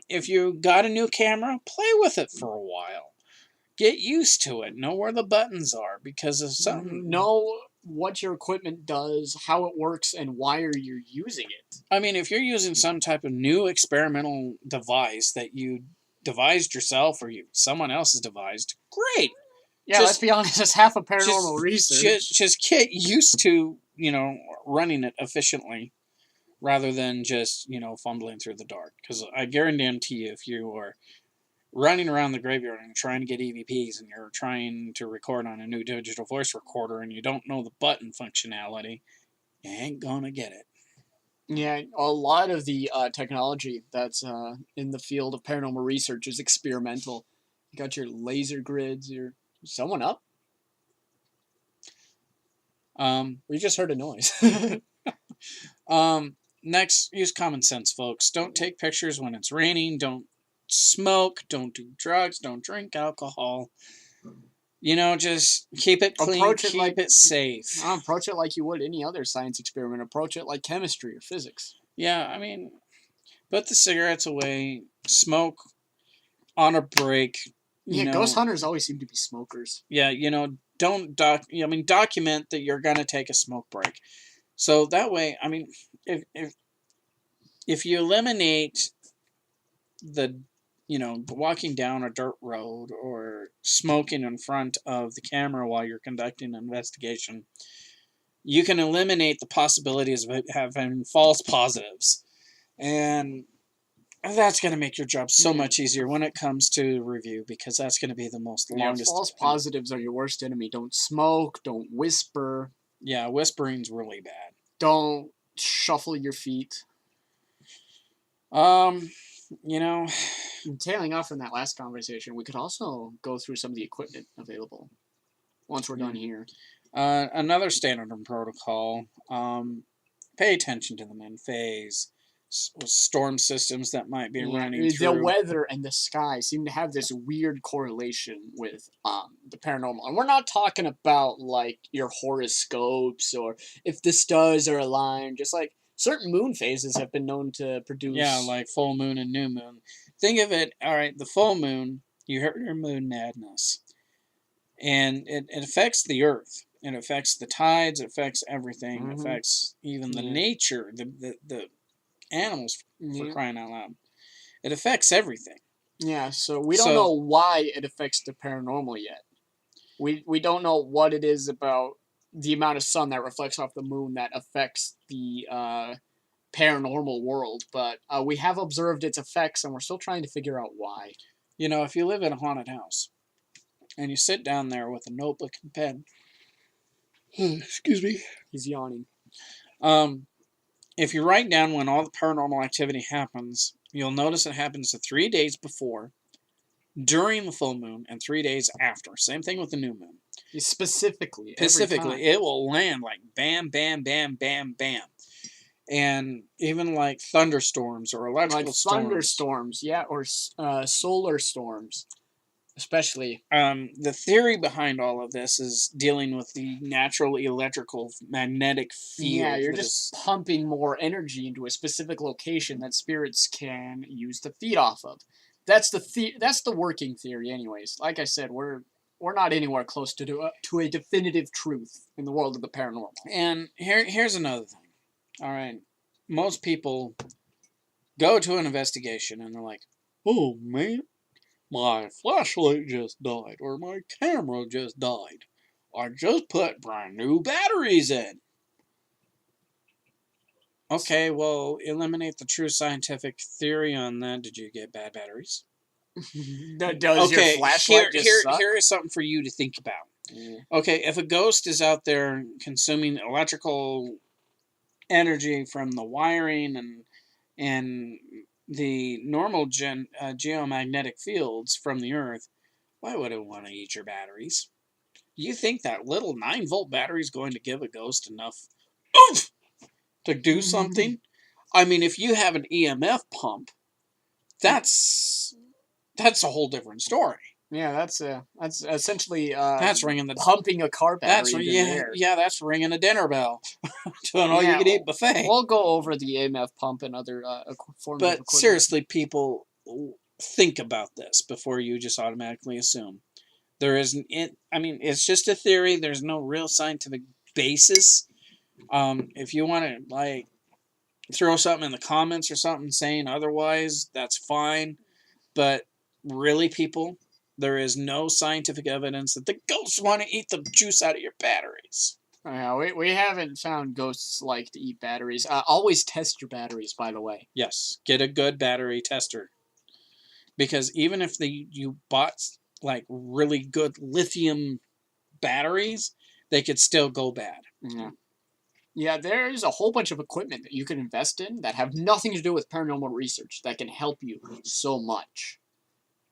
If you got a new camera, play with it for a while. Get used to it. Know where the buttons are, because if something... Know what your equipment does, how it works, and why are you using it. I mean, if you're using some type of new experimental device that you devised yourself or someone else has devised, great. Yeah, let's be honest, it's half a paranormal research. Just get used to, running it efficiently rather than just, fumbling through the dark. Because I guarantee you, if you are running around the graveyard and trying to get EVPs and you're trying to record on a new digital voice recorder and you don't know the button functionality, you ain't gonna get it. Yeah, a lot of the technology that's in the field of paranormal research is experimental. You got your laser grids, someone up? We just heard a noise. Next, use common sense, folks. Don't take pictures when it's raining. Don't smoke. Don't do drugs. Don't drink alcohol. Just keep it clean. Keep it safe. Approach it like you would any other science experiment. Approach it like chemistry or physics. Yeah, I mean, put the cigarettes away. Smoke on a break. Ghost hunters always seem to be smokers. Yeah, don't document that you're gonna take a smoke break. So that way, I mean, if you eliminate the walking down a dirt road or smoking in front of the camera while you're conducting an investigation, you can eliminate the possibilities of having false positives. And that's going to make your job so much easier when it comes to review, because that's going to be the most longest. False positives are your worst enemy. Don't smoke. Don't whisper. Yeah, whispering's really bad. Don't shuffle your feet. Tailing off from that last conversation, we could also go through some of the equipment available once we're done here. Another standard and protocol, pay attention to the main phase. storm systems that might be running through. The weather and the sky seem to have this weird correlation with the paranormal. And we're not talking about like your horoscopes or if the stars are aligned. Just like certain moon phases have been known to produce. Yeah, like full moon and new moon. Think of it, all right, the full moon, you heard your moon madness. And it affects the earth. It affects the tides, it affects everything. It affects even the nature, the animals, for crying out loud. It affects everything. Yeah, so we don't know why it affects the paranormal yet. We don't know what it is about the amount of sun that reflects off the moon that affects the paranormal world, but we have observed its effects, and we're still trying to figure out why. You know, if you live in a haunted house, and you sit down there with a notebook and pen, excuse me, he's yawning. If you write down when all the paranormal activity happens, you'll notice it happens 3 days before, during the full moon, and 3 days after. Same thing with the new moon. Specifically, it will land like bam, bam, bam, bam, bam. And even like thunderstorms or electrical storms. Thunderstorms, yeah, or solar storms, especially. The theory behind all of this is dealing with the natural electrical magnetic field. Yeah, you're just pumping more energy into a specific location that spirits can use to feed off of. That's the working theory, anyways. Like I said, we're not anywhere close to a definitive truth in the world of the paranormal. And here's another thing. All right, most people go to an investigation and they're like, "Oh man, my flashlight just died, or my camera just died. I just put brand new batteries in." Okay, well, eliminate the true scientific theory on that. Did you get bad batteries? Does your flashlight just suck? Here is something for you to think about. Okay, if a ghost is out there consuming electrical energy from the wiring and the normal geomagnetic fields from the earth, why would it want to eat your batteries? You think that little 9-volt battery is going to give a ghost enough oomph to do something? I mean, if you have an EMF pump, that's a whole different story. Yeah, that's essentially that's ringing the pumping a car battery in the air. Yeah, that's ringing a dinner bell to an all-you-can-eat buffet. We'll go over the EMF pump and other forms of equipment. But seriously, people, think about this before you just automatically assume. It's just a theory. There's no real scientific basis. If you want to like throw something in the comments or something saying otherwise, that's fine. But really, people, there is no scientific evidence that the ghosts want to eat the juice out of your batteries. Yeah, we haven't found ghosts like to eat batteries. Always test your batteries, by the way. Yes, get a good battery tester. Because even if you bought like really good lithium batteries, they could still go bad. Yeah. Yeah, there's a whole bunch of equipment that you can invest in that have nothing to do with paranormal research that can help you so much.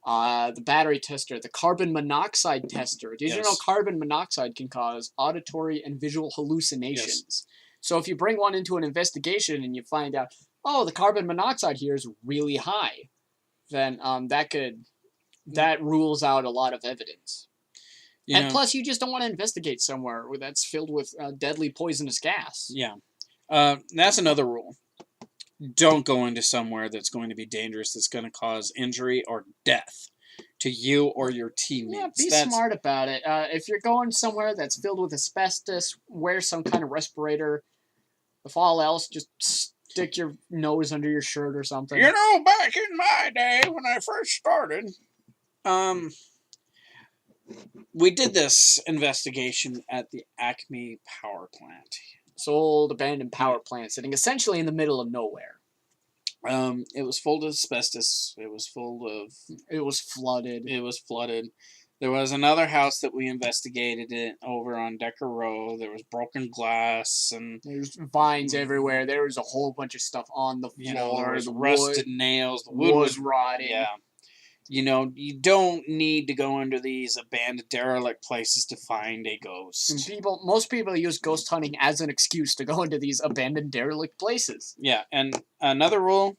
The battery tester, the carbon monoxide tester. Did you know carbon monoxide can cause auditory and visual hallucinations? Yes. So if you bring one into an investigation and you find out, oh, the carbon monoxide here is really high, then that rules out a lot of evidence. Plus, you just don't want to investigate somewhere that's filled with deadly poisonous gas. Yeah. That's another rule. Don't go into somewhere that's going to be dangerous, that's going to cause injury or death to you or your teammates. Yeah, be smart about it. If you're going somewhere that's filled with asbestos, wear some kind of respirator. If all else, just stick your nose under your shirt or something. You know, back in my day when I first started, we did this investigation at the Acme power plant. This old abandoned power plant sitting essentially in the middle of nowhere. It was full of asbestos. It was flooded. There was another house that we investigated over on Decker Row. There was broken glass and there's vines everywhere. There was a whole bunch of stuff on the floor. There was rusted nails. The wood was rotting. Yeah. You know, you don't need to go into these abandoned derelict places to find a ghost. Most people use ghost hunting as an excuse to go into these abandoned derelict places. Yeah, and another rule,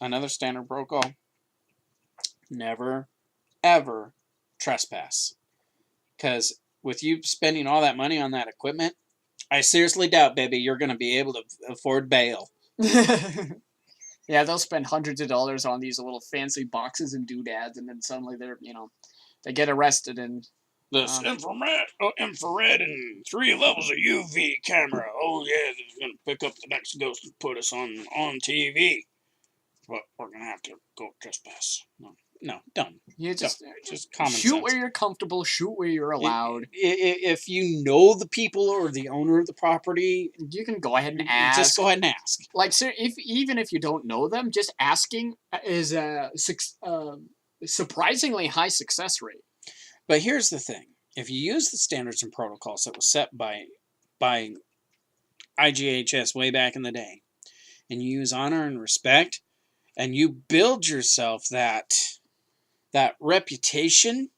another standard protocol: never, ever trespass. Because with you spending all that money on that equipment, I seriously doubt, baby, you're going to be able to afford bail. Yeah, they'll spend hundreds of dollars on these little fancy boxes and doodads, and then suddenly they get arrested and this infrared and 3 levels of UV camera. Oh yeah, it's gonna pick up the next ghost and put us on TV. But we're gonna have to go trespass. No, done. You just common shoot sense. where you're comfortable, shoot where you're allowed. If you know the people or the owner of the property, you can go ahead and ask. Just go ahead and ask. Like, sir, even if you don't know them, just asking is a surprisingly high success rate. But here's the thing: if you use the standards and protocols that was set by IGHS way back in the day, and you use honor and respect, and you build yourself that reputation.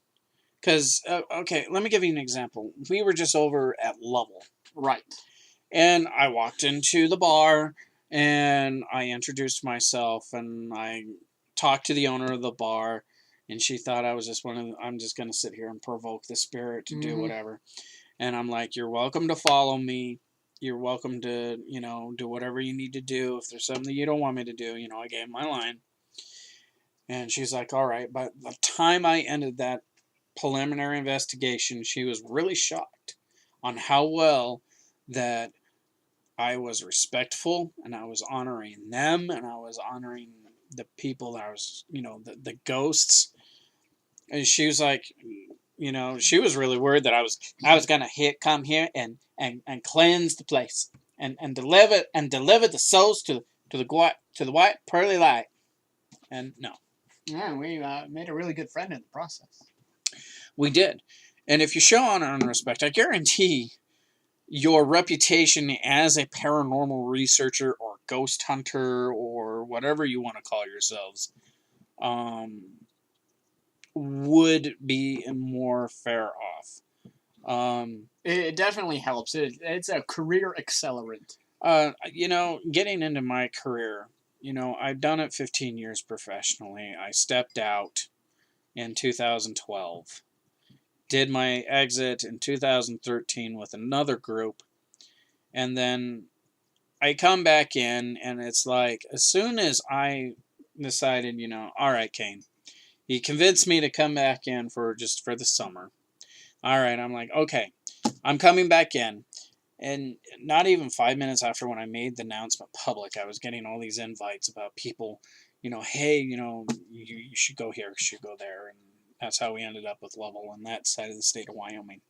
Because, okay, let me give you an example. We were just over at Lovell. Right. And I walked into the bar, and I introduced myself, and I talked to the owner of the bar, and she thought I was just I'm just going to sit here and provoke the spirit to do whatever. And I'm like, you're welcome to follow me. You're welcome to, do whatever you need to do. If there's something that you don't want me to do, I gave my line. And she's like, all right. By the time I ended that preliminary investigation, she was really shocked on how well that I was respectful, and I was honoring them, and I was honoring the people that I was, the ghosts. And she was like, she was really worried that I was gonna come here and cleanse the place and deliver the souls to the white pearly light. And no. Yeah, we made a really good friend in the process. We did. And if you show honor and respect, I guarantee your reputation as a paranormal researcher or ghost hunter or whatever you want to call yourselves would be more fair off. It definitely helps. It's a career accelerant. Getting into my career, I've done it 15 years professionally. I stepped out in 2012. Did my exit in 2013 with another group. And then I come back in, and it's like, as soon as I decided, all right, Kain, he convinced me to come back in for the summer. All right, I'm like, okay, I'm coming back in. And not even 5 minutes after when I made the announcement public, I was getting all these invites about people, hey, you should go here, you should go there. And that's how we ended up with Lovell on that side of the state of Wyoming.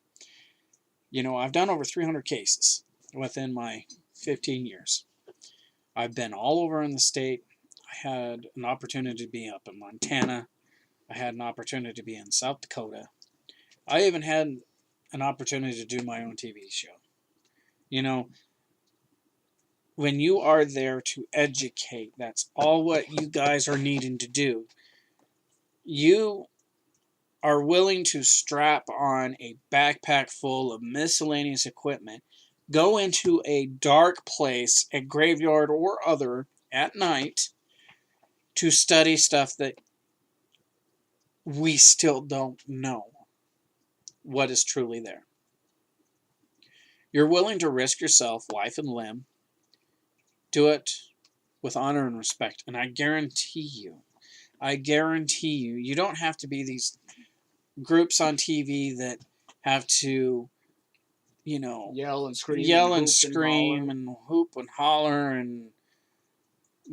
I've done over 300 cases within my 15 years. I've been all over in the state. I had an opportunity to be up in Montana. I had an opportunity to be in South Dakota. I even had an opportunity to do my own TV show. When you are there to educate, that's all what you guys are needing to do. You are willing to strap on a backpack full of miscellaneous equipment, go into a dark place, a graveyard or other, at night, to study stuff that we still don't know what is truly there. You're willing to risk yourself, life and limb, do it with honor and respect. And I guarantee you, you don't have to be these groups on TV that have to, yell and scream and hoop and holler and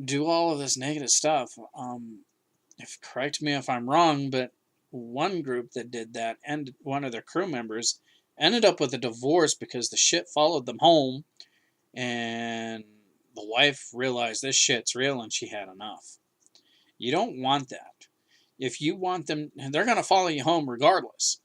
do all of this negative stuff. Correct me if I'm wrong, but one group that did that, and one of their crew members, ended up with a divorce because the shit followed them home, and the wife realized this shit's real and she had enough. You don't want that. If you want them, they're going to follow you home regardless.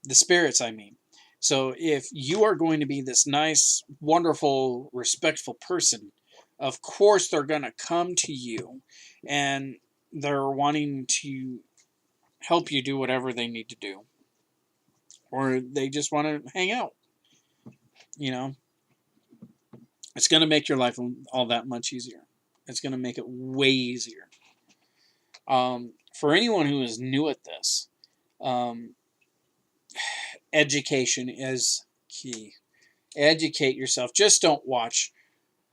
The spirits, I mean. So if you are going to be this nice, wonderful, respectful person, of course they're going to come to you, and they're wanting to help you do whatever they need to do. Or they just want to hang out. You know, it's going to make your life all that much easier. It's going to make it way easier. For anyone who is new at this, education is key. Educate yourself. Just don't watch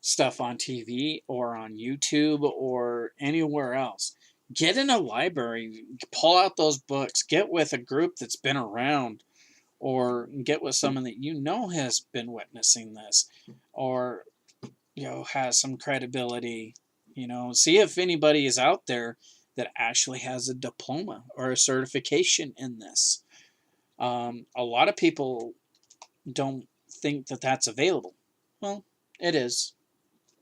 stuff on TV or on YouTube or anywhere else. Get in a library. Pull out those books. Get with a group that's been around. Or get with someone that you know has been witnessing this. Or, has some credibility. See if anybody is out there that actually has a diploma or a certification in this. A lot of people don't think that that's available. Well, it is.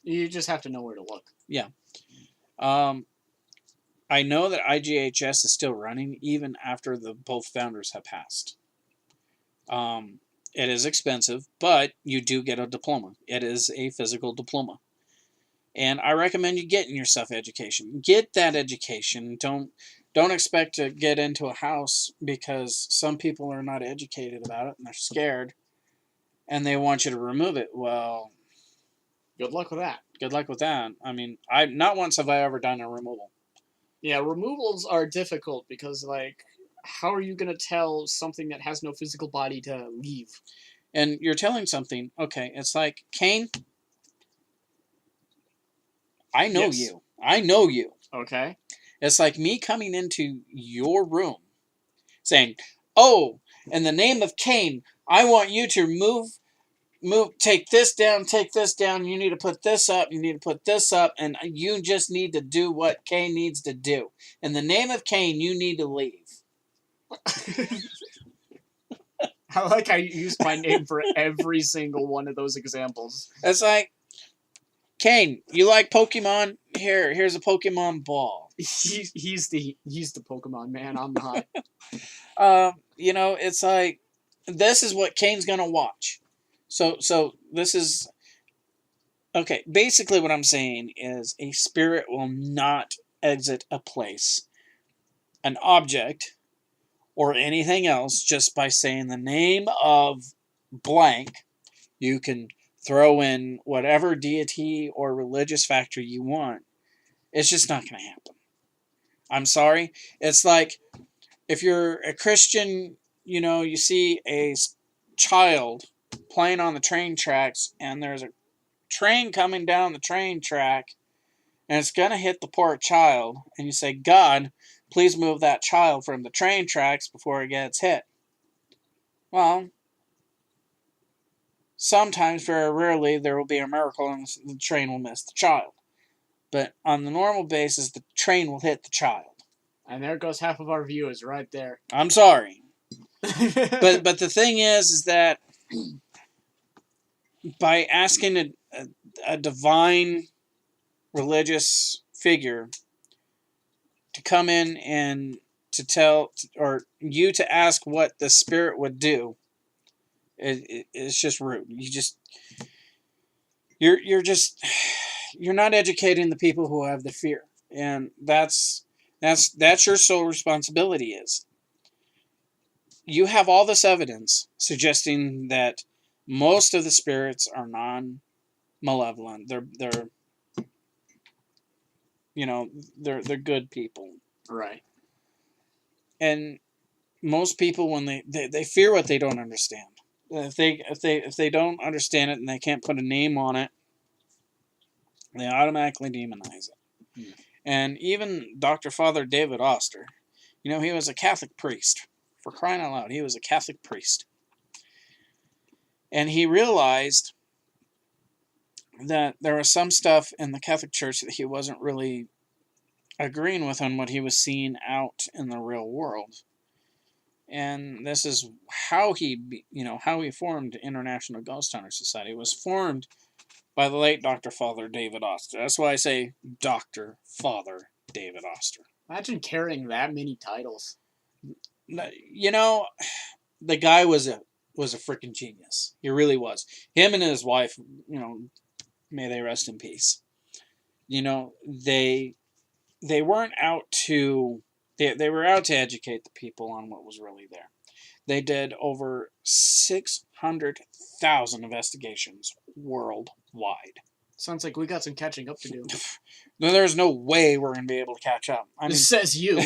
You just have to know where to look. Yeah. I know that IGHS is still running even after both founders have passed. It is expensive, but you do get a diploma. It is a physical diploma. And I recommend you getting yourself education. Get that education. Don't expect to get into a house because some people are not educated about it and they're scared and they want you to remove it. Well, good luck with that. Good luck with that. I mean, not once have I ever done a removal. Yeah, removals are difficult because, how are you going to tell something that has no physical body to leave? And you're telling something, okay, it's like, Kain, I know you. I know you. Okay. It's like me coming into your room saying, oh, in the name of Kain, I want you to move, take this down, you need to put this up, and you just need to do what Kain needs to do. In the name of Kain, you need to leave. I like how you used my name for every single one of those examples. It's like, Kain, you like Pokemon? Here's a Pokemon ball. He's the Pokemon man. I'm not. It's like, this is what Kain's gonna watch. So this is okay. Basically, what I'm saying is a spirit will not exit a place, an object, or anything else just by saying the name of blank. You can throw in whatever deity or religious factor you want. It's just not going to happen. I'm sorry. It's like if you're a Christian, you see a child playing on the train tracks and there's a train coming down the train track and it's going to hit the poor child, and you say, God, please move that child from the train tracks before it gets hit. Well, sometimes, very rarely, there will be a miracle and the train will miss the child. But on the normal basis, the train will hit the child. And there goes half of our viewers right there. I'm sorry. but the thing is that by asking a divine religious figure to come in and to tell, or you to ask what the spirit would do, it's just rude. You're not educating the people who have the fear, and that's your sole responsibility. Is you have all this evidence suggesting that most of the spirits are non-malevolent. They're good people, right? And most people, when they fear what they don't understand. If they don't understand it and they can't put a name on it, they automatically demonize it. Hmm. And even Dr. Father David Oster, he was a Catholic priest. For crying out loud, he was a Catholic priest. And he realized that there was some stuff in the Catholic Church that he wasn't really agreeing with on what he was seeing out in the real world. And this is how he formed International Ghost Hunter Society. It was formed by the late Dr. Father David Oster. That's why I say Dr. Father David Oster. Imagine carrying that many titles. The guy was a freaking genius. He really was. Him and his wife, may they rest in peace. They weren't out to They were out to educate the people on what was really there. They did over 600,000 investigations worldwide. Sounds like we got some catching up to do. There's no way we're going to be able to catch up. This says you.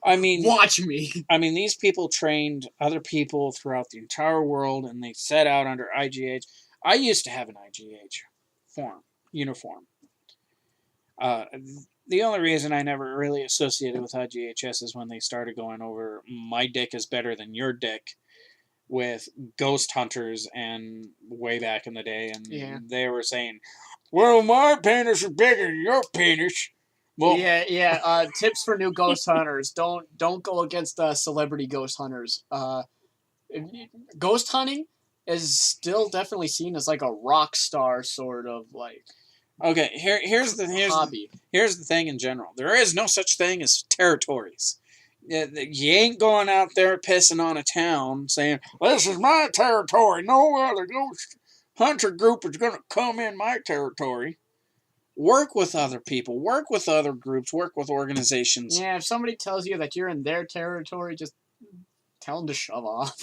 I mean, watch me. I mean, these people trained other people throughout the entire world, and they set out under IGH. I used to have an IGH uniform. The only reason I never really associated with IGHS is when they started going over my dick is better than your dick with ghost hunters and way back in the day, and they were saying, well, my penis is bigger than your penis. Well, yeah. Tips for new ghost hunters: don't go against celebrity ghost hunters. Ghost hunting is still definitely seen as like a rock star sort of like. Okay, here's the thing in general. There is no such thing as territories. You ain't going out there pissing on a town saying, this is my territory. No other ghost hunter group is going to come in my territory. Work with other people. Work with other groups. Work with organizations. Yeah, if somebody tells you that you're in their territory, just tell them to shove off.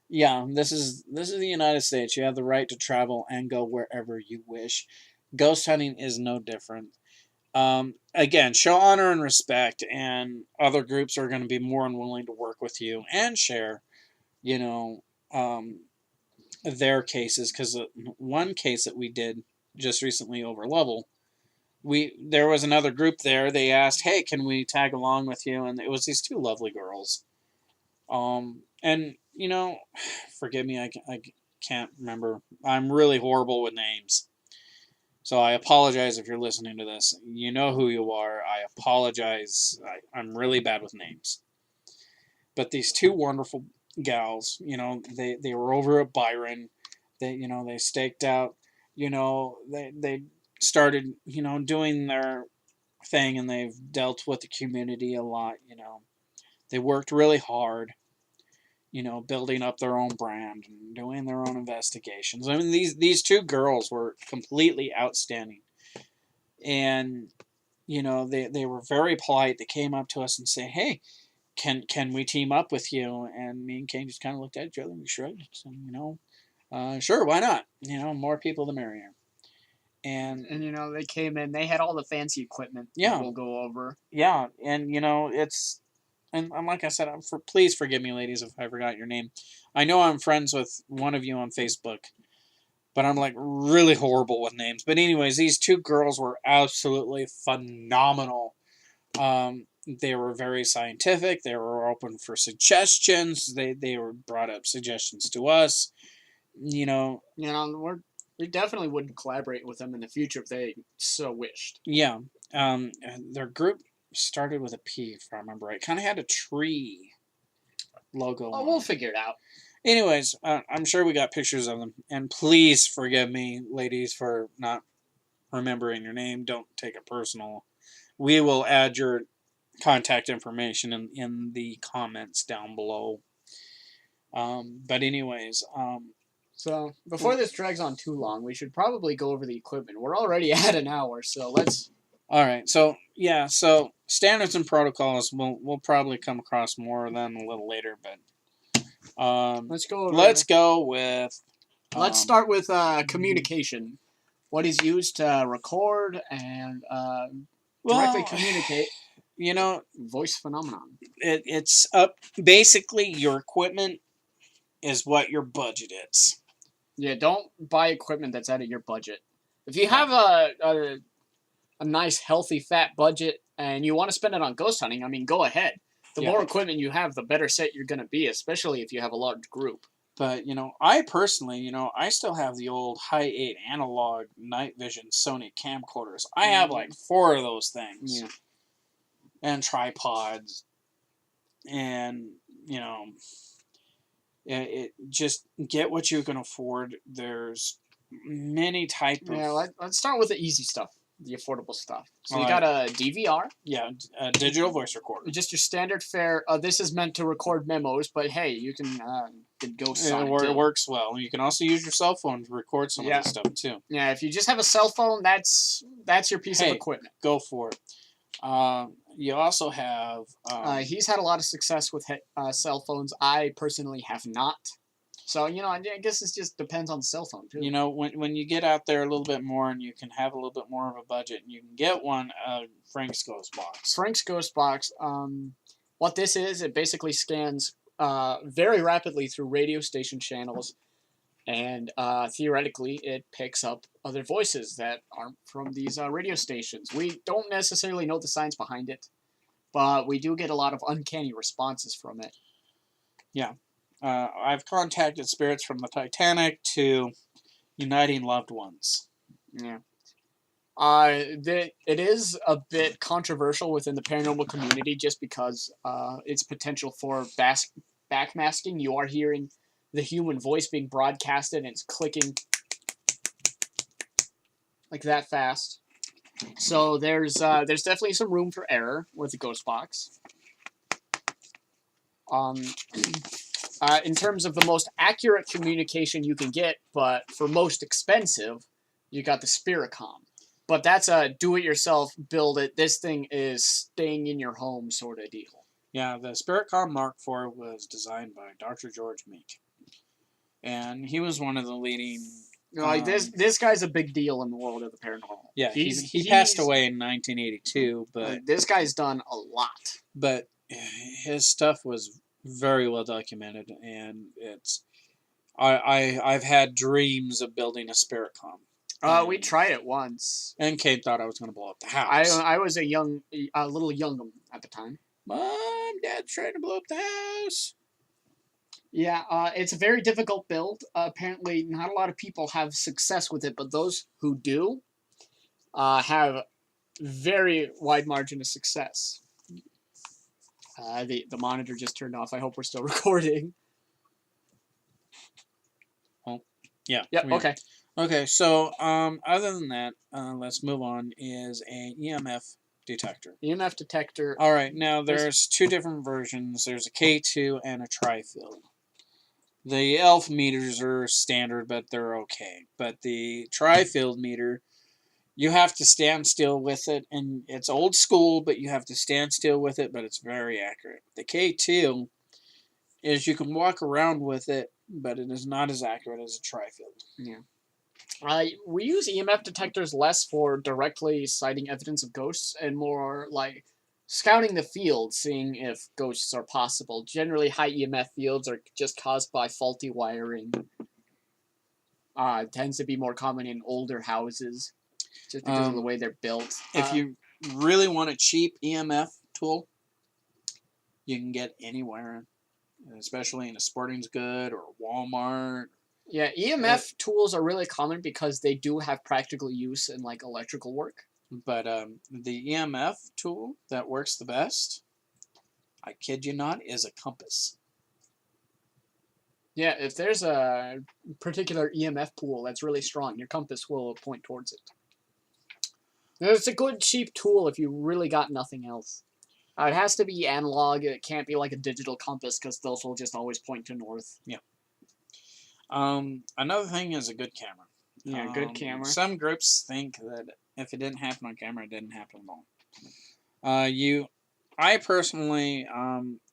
Yeah, this is the United States. You have the right to travel and go wherever you wish. Ghost hunting is no different. Again, show honor and respect, and other groups are going to be more than willing to work with you and share, their cases. Because one case that we did just recently over Level, there was another group there. They asked, hey, can we tag along with you? And it was these two lovely girls. And, forgive me, I can't remember. I'm really horrible with names. So I apologize if you're listening to this. You know who you are. I apologize. I'm really bad with names. But these two wonderful gals, they were over at Byron. They staked out. They started, doing their thing, and they've dealt with the community a lot. They worked really hard. Building up their own brand and doing their own investigations. I mean, these two girls were completely outstanding. And, they were very polite. They came up to us and say, hey, can we team up with you? And me and Kane just kind of looked at each other and we shrugged. So, sure, why not? More people the merrier. And they came in, they had all the fancy equipment that we'll go over. Yeah, and, it's... And like I said, please forgive me, ladies, if I forgot your name. I know I'm friends with one of you on Facebook, but I'm like really horrible with names. But anyways, these two girls were absolutely phenomenal. They were very scientific. They were open for suggestions. They were brought up suggestions to us. We definitely wouldn't collaborate with them in the future if they so wished. Yeah. Their group started with a P, if I remember right. Kind of had a tree logo. Oh, we'll figure it out. Anyways, I'm sure we got pictures of them. And please forgive me, ladies, for not remembering your name. Don't take it personal. We will add your contact information in the comments down below. But anyways... So, before this drags on too long, we should probably go over the equipment. We're already at an hour, so let's... All right, so standards and protocols, we'll probably come across more of them a little later, but let's go with... let's start with communication. What is used to record and directly communicate, voice phenomenon. It's up, basically your equipment is what your budget is. Yeah, don't buy equipment that's out of your budget. If you have a nice, healthy, fat budget, and you want to spend it on ghost hunting, I mean, go ahead. The more equipment you have, the better set you're going to be, especially if you have a large group. But, I personally, I still have the old high 8 analog night vision Sony camcorders. I have like 4 of those things. Yeah. And tripods. And, it just get what you can afford. There's many types of... Yeah, let's start with the easy stuff. The affordable stuff. So you got a DVR. Yeah, a digital voice recorder. Just your standard fare. This is meant to record memos, but hey, you can go Sonic. It works well. You can also use your cell phone to record some of this stuff too. Yeah, if you just have a cell phone, that's your piece of equipment. Go for it. You also have... he's had a lot of success with cell phones. I personally have not. So, I guess it just depends on the cell phone, too. When you get out there a little bit more and you can have a little bit more of a budget, and you can get one, Frank's Ghost Box. Frank's Ghost Box, what this is, it basically scans very rapidly through radio station channels, and theoretically, it picks up other voices that aren't from these radio stations. We don't necessarily know the science behind it, but we do get a lot of uncanny responses from it. Yeah. I've contacted spirits from the Titanic to uniting loved ones. Yeah. It is a bit controversial within the paranormal community just because its potential for backmasking. You are hearing the human voice being broadcasted and it's clicking like that fast. So there's definitely some room for error with the Ghost Box. In terms of the most accurate communication you can get, but for most expensive, you got the Spiricom. But that's a do-it-yourself, build-it, this thing is staying in your home sort of deal. Yeah, the Spiricom Mark IV was designed by Dr. George Meek. And he was one of the leading... this guy's a big deal in the world of the paranormal. Yeah, he passed away in 1982, but... this guy's done a lot. But his stuff was very well documented, and it's... I've had dreams of building a Spiricom. We tried it once. And Kate thought I was going to blow up the house. I was a little young at the time. Mom, Dad's trying to blow up the house. Yeah, it's a very difficult build. Apparently, not a lot of people have success with it, but those who do have very wide margin of success. The monitor just turned off. I hope we're still recording. Well, yeah. Yep, okay. Okay, so other than that, let's move on, is a EMF detector. EMF detector. All right, now there's two different versions. There's a K2 and a tri-field. The ELF meters are standard, but they're okay. But the tri-field meter, you have to stand still with it, and it's old school, but you have to stand still with it, but it's very accurate. The K2 is you can walk around with it, but it is not as accurate as a tri-field. Yeah. We use EMF detectors less for directly citing evidence of ghosts and more like scouting the field, seeing if ghosts are possible. Generally, high EMF fields are just caused by faulty wiring. It tends to be more common in older houses, just because of the way they're built. If you really want a cheap EMF tool, you can get anywhere, especially in a sporting goods or Walmart. Yeah, EMF tools are really common because they do have practical use in like electrical work. But the EMF tool that works the best, I kid you not, is a compass. Yeah, if there's a particular EMF pool that's really strong, your compass will point towards it. It's a good cheap tool if you really got nothing else. It has to be analog. It can't be like a digital compass because those will just always point to north. Yeah. Another thing is a good camera. Yeah, good camera. Some groups think that if it didn't happen on camera, it didn't happen at all. I personally,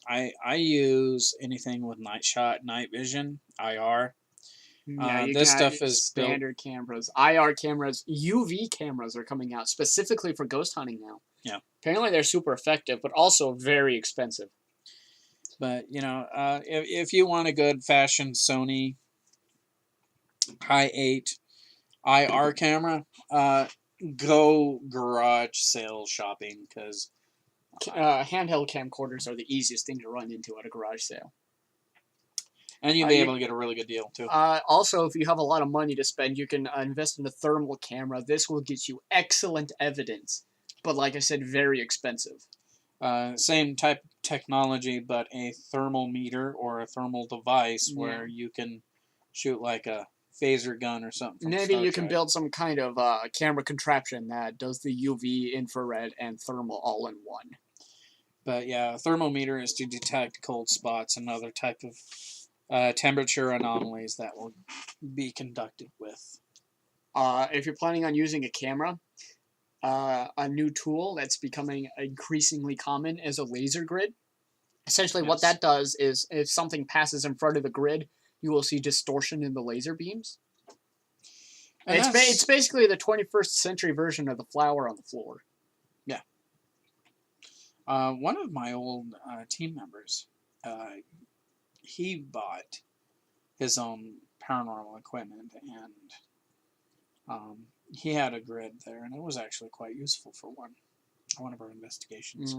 I use anything with night shot, night vision, IR. Yeah, this stuff is standard cameras, IR cameras, UV cameras are coming out specifically for ghost hunting now. Yeah. Apparently they're super effective, but also very expensive. But if you want a good fashioned Sony High 8 IR camera, go garage sale shopping, because handheld camcorders are the easiest thing to run into at a garage sale. And you'll be able to get a really good deal, too. Also, if you have a lot of money to spend, you can invest in a thermal camera. This will get you excellent evidence, but like I said, very expensive. Same type of technology, but a thermal meter or a thermal device where you can shoot like a phaser gun or something. Maybe you can build some kind of camera contraption that does the UV, infrared, and thermal all in one. But yeah, a thermometer is to detect cold spots and other type of temperature anomalies that will be conducted with. If you're planning on using a camera, a new tool that's becoming increasingly common is a laser grid. Essentially, Yes. what that does is if something passes in front of the grid, you will see distortion in the laser beams. And it's basically the 21st century version of the flower on the floor. Yeah. One of my old team members, he bought his own paranormal equipment, and he had a grid there, and it was actually quite useful for one of our investigations.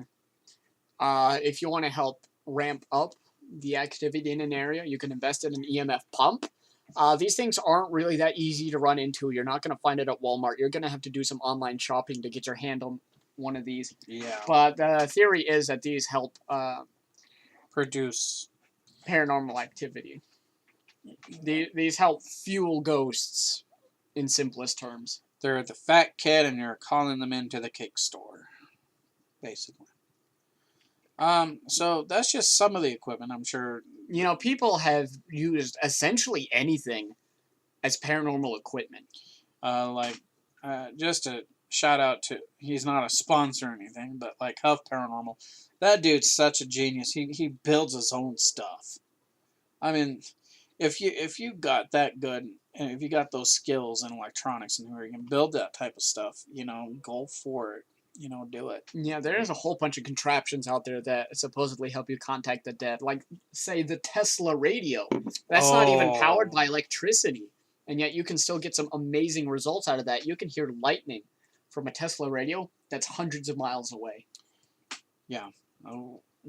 If you want to help ramp up the activity in an area, you can invest in an EMF pump. These things aren't really that easy to run into. You're not going to find it at Walmart. You're going to have to do some online shopping to get your hand on one of these. Yeah. But the theory is that these help produce paranormal activity. These help fuel ghosts, in simplest terms. They're the fat kid, and you're calling them into the cake store, basically. So that's just some of the equipment, I'm sure. You know, people have used essentially anything as paranormal equipment. Just a shout out to, he's not a sponsor or anything, but like Huff Paranormal. That dude's such a genius. He builds his own stuff. I mean, if you got that good, and if you got those skills in electronics and where you can build that type of stuff, go for it. Do it. Yeah, there's a whole bunch of contraptions out there that supposedly help you contact the dead. Like, say, the Tesla radio. That's not even powered by electricity. And yet you can still get some amazing results out of that. You can hear lightning from a Tesla radio that's hundreds of miles away. Yeah.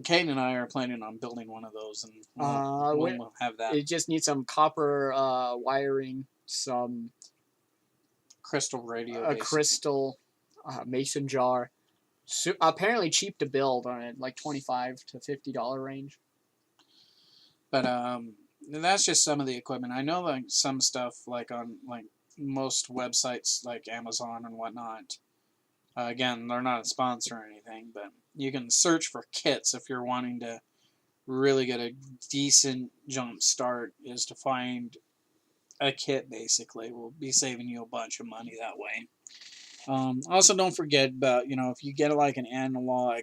Kain and I are planning on building one of those, and we'll have that. It just needs some copper wiring, some crystal radio, a crystal mason jar. Apparently cheap to build, like $25 to $50 range. But that's just some of the equipment. I know like some stuff like on like most websites like Amazon and whatnot. Again, they're not a sponsor or anything, but you can search for kits if you're wanting to really get a decent jump start. Is to find a kit, basically will be saving you a bunch of money that way. Also, don't forget about, if you get like an analog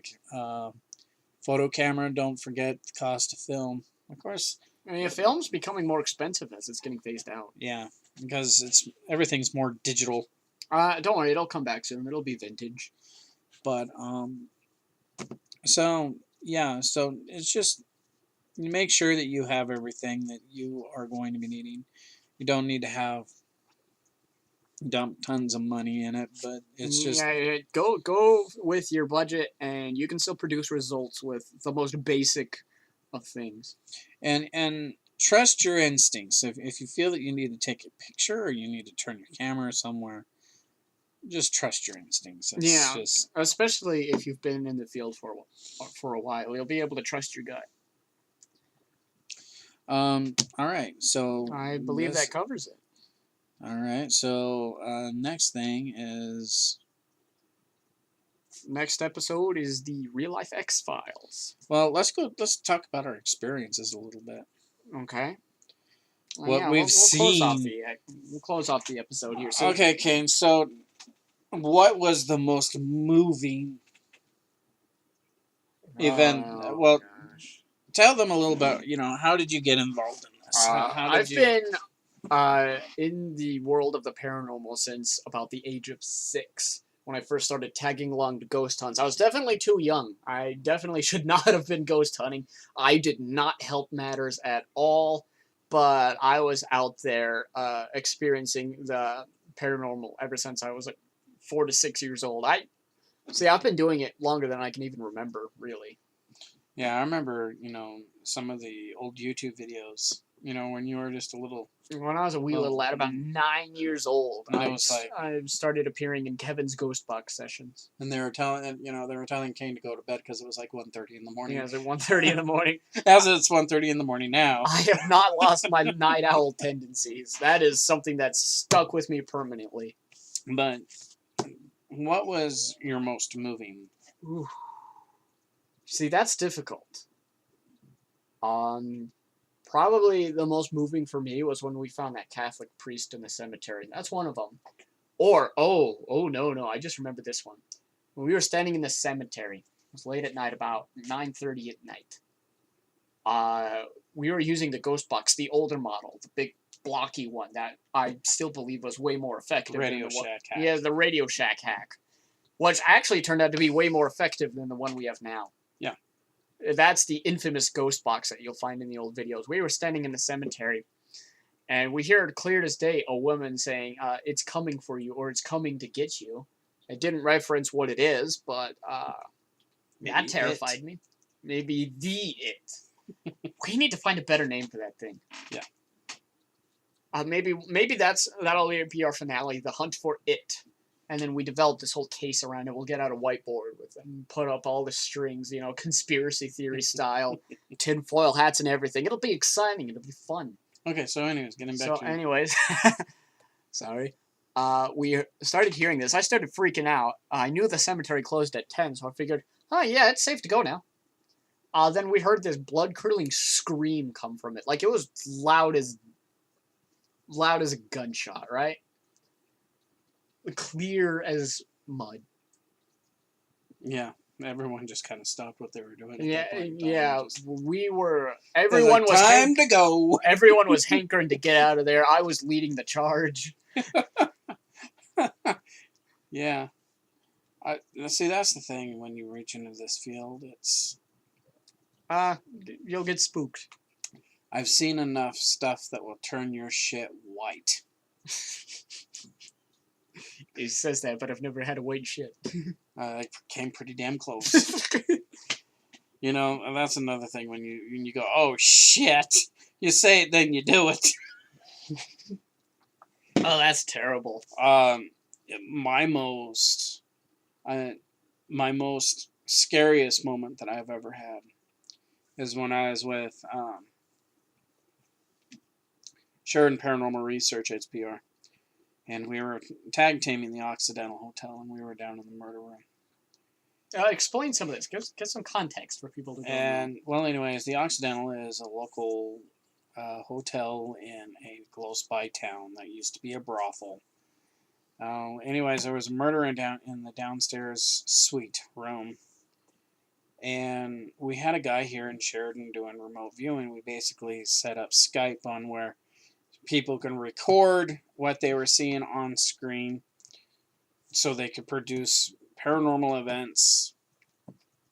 photo camera, don't forget the cost of film. Of course, I mean, film's becoming more expensive as it's getting phased out. Yeah, because everything's more digital. Don't worry, it'll come back soon. It'll be vintage. But so it's just, you make sure that you have everything that you are going to be needing. You don't need to dump tons of money in it, but it's just go with your budget, and you can still produce results with the most basic of things. And trust your instincts. If you feel that you need to take a picture or you need to turn your camera somewhere, just trust your instincts. Especially if you've been in the field for a while, you'll be able to trust your gut. All right, so I believe that covers it. All right, so next thing is... Next episode is the Real Life X-Files. Well, let's talk about our experiences a little bit. Okay. We've seen... We'll close off the episode here. So, okay, Kane, so what was the most moving event? Well, gosh. Tell them a little bit, how did you get involved in this? I've been in the world of the paranormal since about the age of 6, when I first started tagging along to ghost hunts. I was definitely too young. I definitely should not have been ghost hunting. I did not help matters at all, but I was out there experiencing the paranormal ever since I was like 4 to 6 years old. I've been doing it longer than I can even remember, really. Yeah, I remember, some of the old YouTube videos, when you were just a little... When I was a wee little lad, about 9 years old, I started appearing in Kevin's Ghost Box sessions. And they were telling Kane to go to bed because it was like 1:30 in the morning. Yeah, it was like 1:30 in the morning. As it's 1:30 in the morning now. I have not lost my night owl tendencies. That is something that's stuck with me permanently. But what was your most moving? Ooh. See, that's difficult. Probably the most moving for me was when we found that Catholic priest in the cemetery. That's one of them. Or, oh, no, I just remember this one. When we were standing in the cemetery, it was late at night, about 9:30 at night. We were using the ghost box, the older model, the big blocky one that I still believe was way more effective. Radio Shack hack. Yeah, the Radio Shack hack, which actually turned out to be way more effective than the one we have now. Yeah. That's the infamous ghost box that you'll find in the old videos. We were standing in the cemetery, and we heard clear as day a woman saying, "It's coming for you," or "It's coming to get you." It didn't reference what it is, but that terrified me. Maybe the it. We need to find a better name for that thing. Yeah. Maybe that'll be our finale, the hunt for it, and then we develop this whole case around it. We'll get out a whiteboard with them, put up all the strings, conspiracy theory style, tinfoil hats and everything. It'll be exciting. It'll be fun. Okay, so anyways, getting back to anyways, sorry. We started hearing this. I started freaking out. I knew the cemetery closed at 10, so I figured, oh yeah, it's safe to go now. Then we heard this blood-curdling scream come from it. Like, it was loud as a gunshot, right? Clear as mud. Yeah, everyone just kind of stopped what they were doing. We were. Everyone was time to go. Everyone was hankering to get out of there. I was leading the charge. Yeah, see, that's the thing when you reach into this field. It's you'll get spooked. I've seen enough stuff that will turn your shit white. He says that, but I've never had a white shit. I came pretty damn close. And that's another thing when you go, oh shit, you say it, then you do it. Oh, that's terrible. My most scariest moment that I've ever had is when I was with Sheridan Paranormal Research, HPR, and we were tag teaming the Occidental Hotel, and we were down in the murder room. Explain some of this. Get some context for people to go. And, well, anyways, the Occidental is a local hotel in a close by town that used to be a brothel. Anyways, there was a murder in the downstairs suite room. And we had a guy here in Sheridan doing remote viewing. We basically set up Skype on where people can record what they were seeing on screen so they could produce paranormal events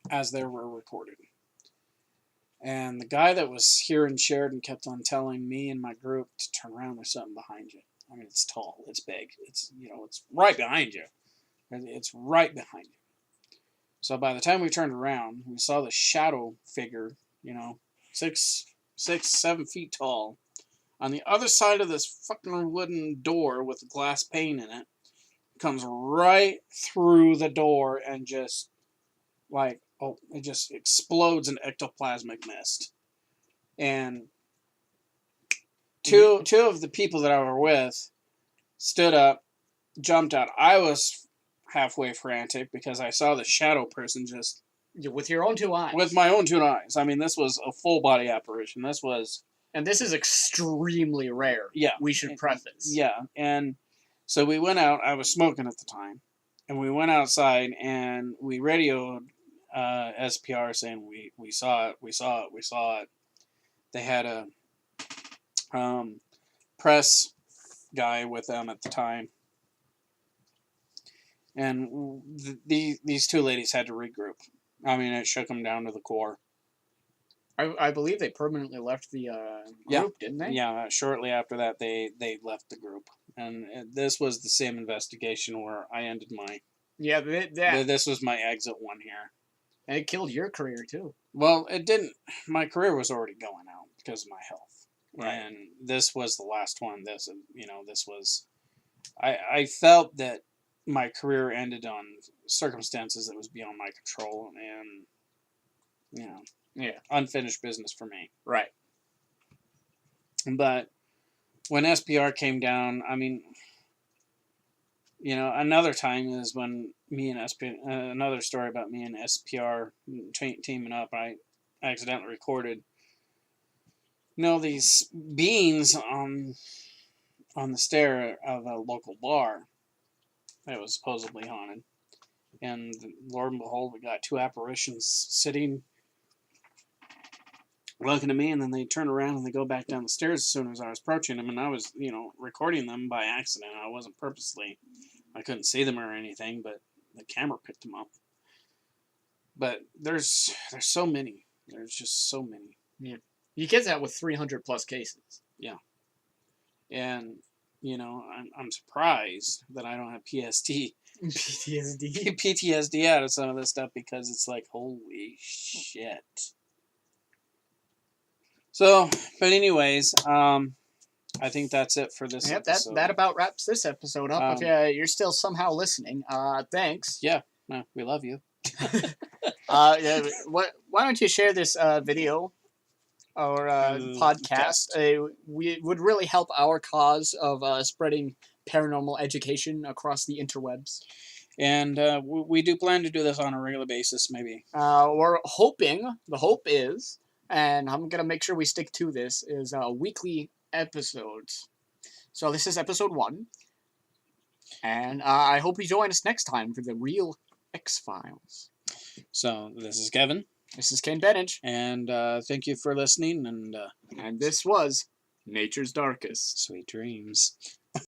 as they were recorded. And the guy that was here in Sheridan kept on telling me and my group to turn around. There's something behind you. I mean, it's tall. It's big. It's right behind you. It's right behind you. So by the time we turned around, we saw the shadow figure, 6, 7 feet tall, on the other side of this fucking wooden door with a glass pane in it. Comes right through the door and just, it just explodes in ectoplasmic mist. And two of the people that I were with stood up, jumped out. I was halfway frantic because I saw the shadow person just... With your own two eyes. With my own two eyes. I mean, this was a full body apparition. And this is extremely rare. Yeah. We should preface. Yeah. And so we went out. I was smoking at the time. And we went outside and we radioed SPR saying we saw it. They had a press guy with them at the time. And these two ladies had to regroup. I mean, it shook them down to the core. I believe they permanently left the group, didn't they? Yeah, shortly after that, they left the group. And this was the same investigation where I ended my... Yeah, this was my exit one here. And it killed your career, too. Well, it didn't. My career was already going out because of my health. Right. And this was the last one. This was... I felt that my career ended on circumstances that was beyond my control and, unfinished business for me. Right. But when SPR came down, I mean, another time is when me and another story about me and SPR teaming up, I accidentally recorded, these beings on the stair of a local bar. It was supposedly haunted. And Lord and behold, we got two apparitions sitting, looking at me, and then they turn around and they go back down the stairs as soon as I was approaching them. And I was, recording them by accident. I wasn't purposely. I couldn't see them or anything, but the camera picked them up. But there's so many. There's just so many. Yeah. You get that with 300 plus cases. Yeah. And, I'm surprised that I don't have PTSD out of some of this stuff, because it's like, holy shit. So, but anyways, I think that's it for this episode. That about wraps this episode up. If you're still somehow listening, thanks. Yeah, no, we love you. Why don't you share this video or podcast? We would really help our cause of spreading paranormal education across the interwebs. And we do plan to do this on a regular basis, maybe. We're hoping, the hope is, and I'm going to make sure we stick to this, is weekly episodes. So this is episode 1. And I hope you join us next time for the real X-Files. So this is Kevin. This is Kain Bennage. And thank you for listening. And this was Nature's Darkest. Sweet dreams.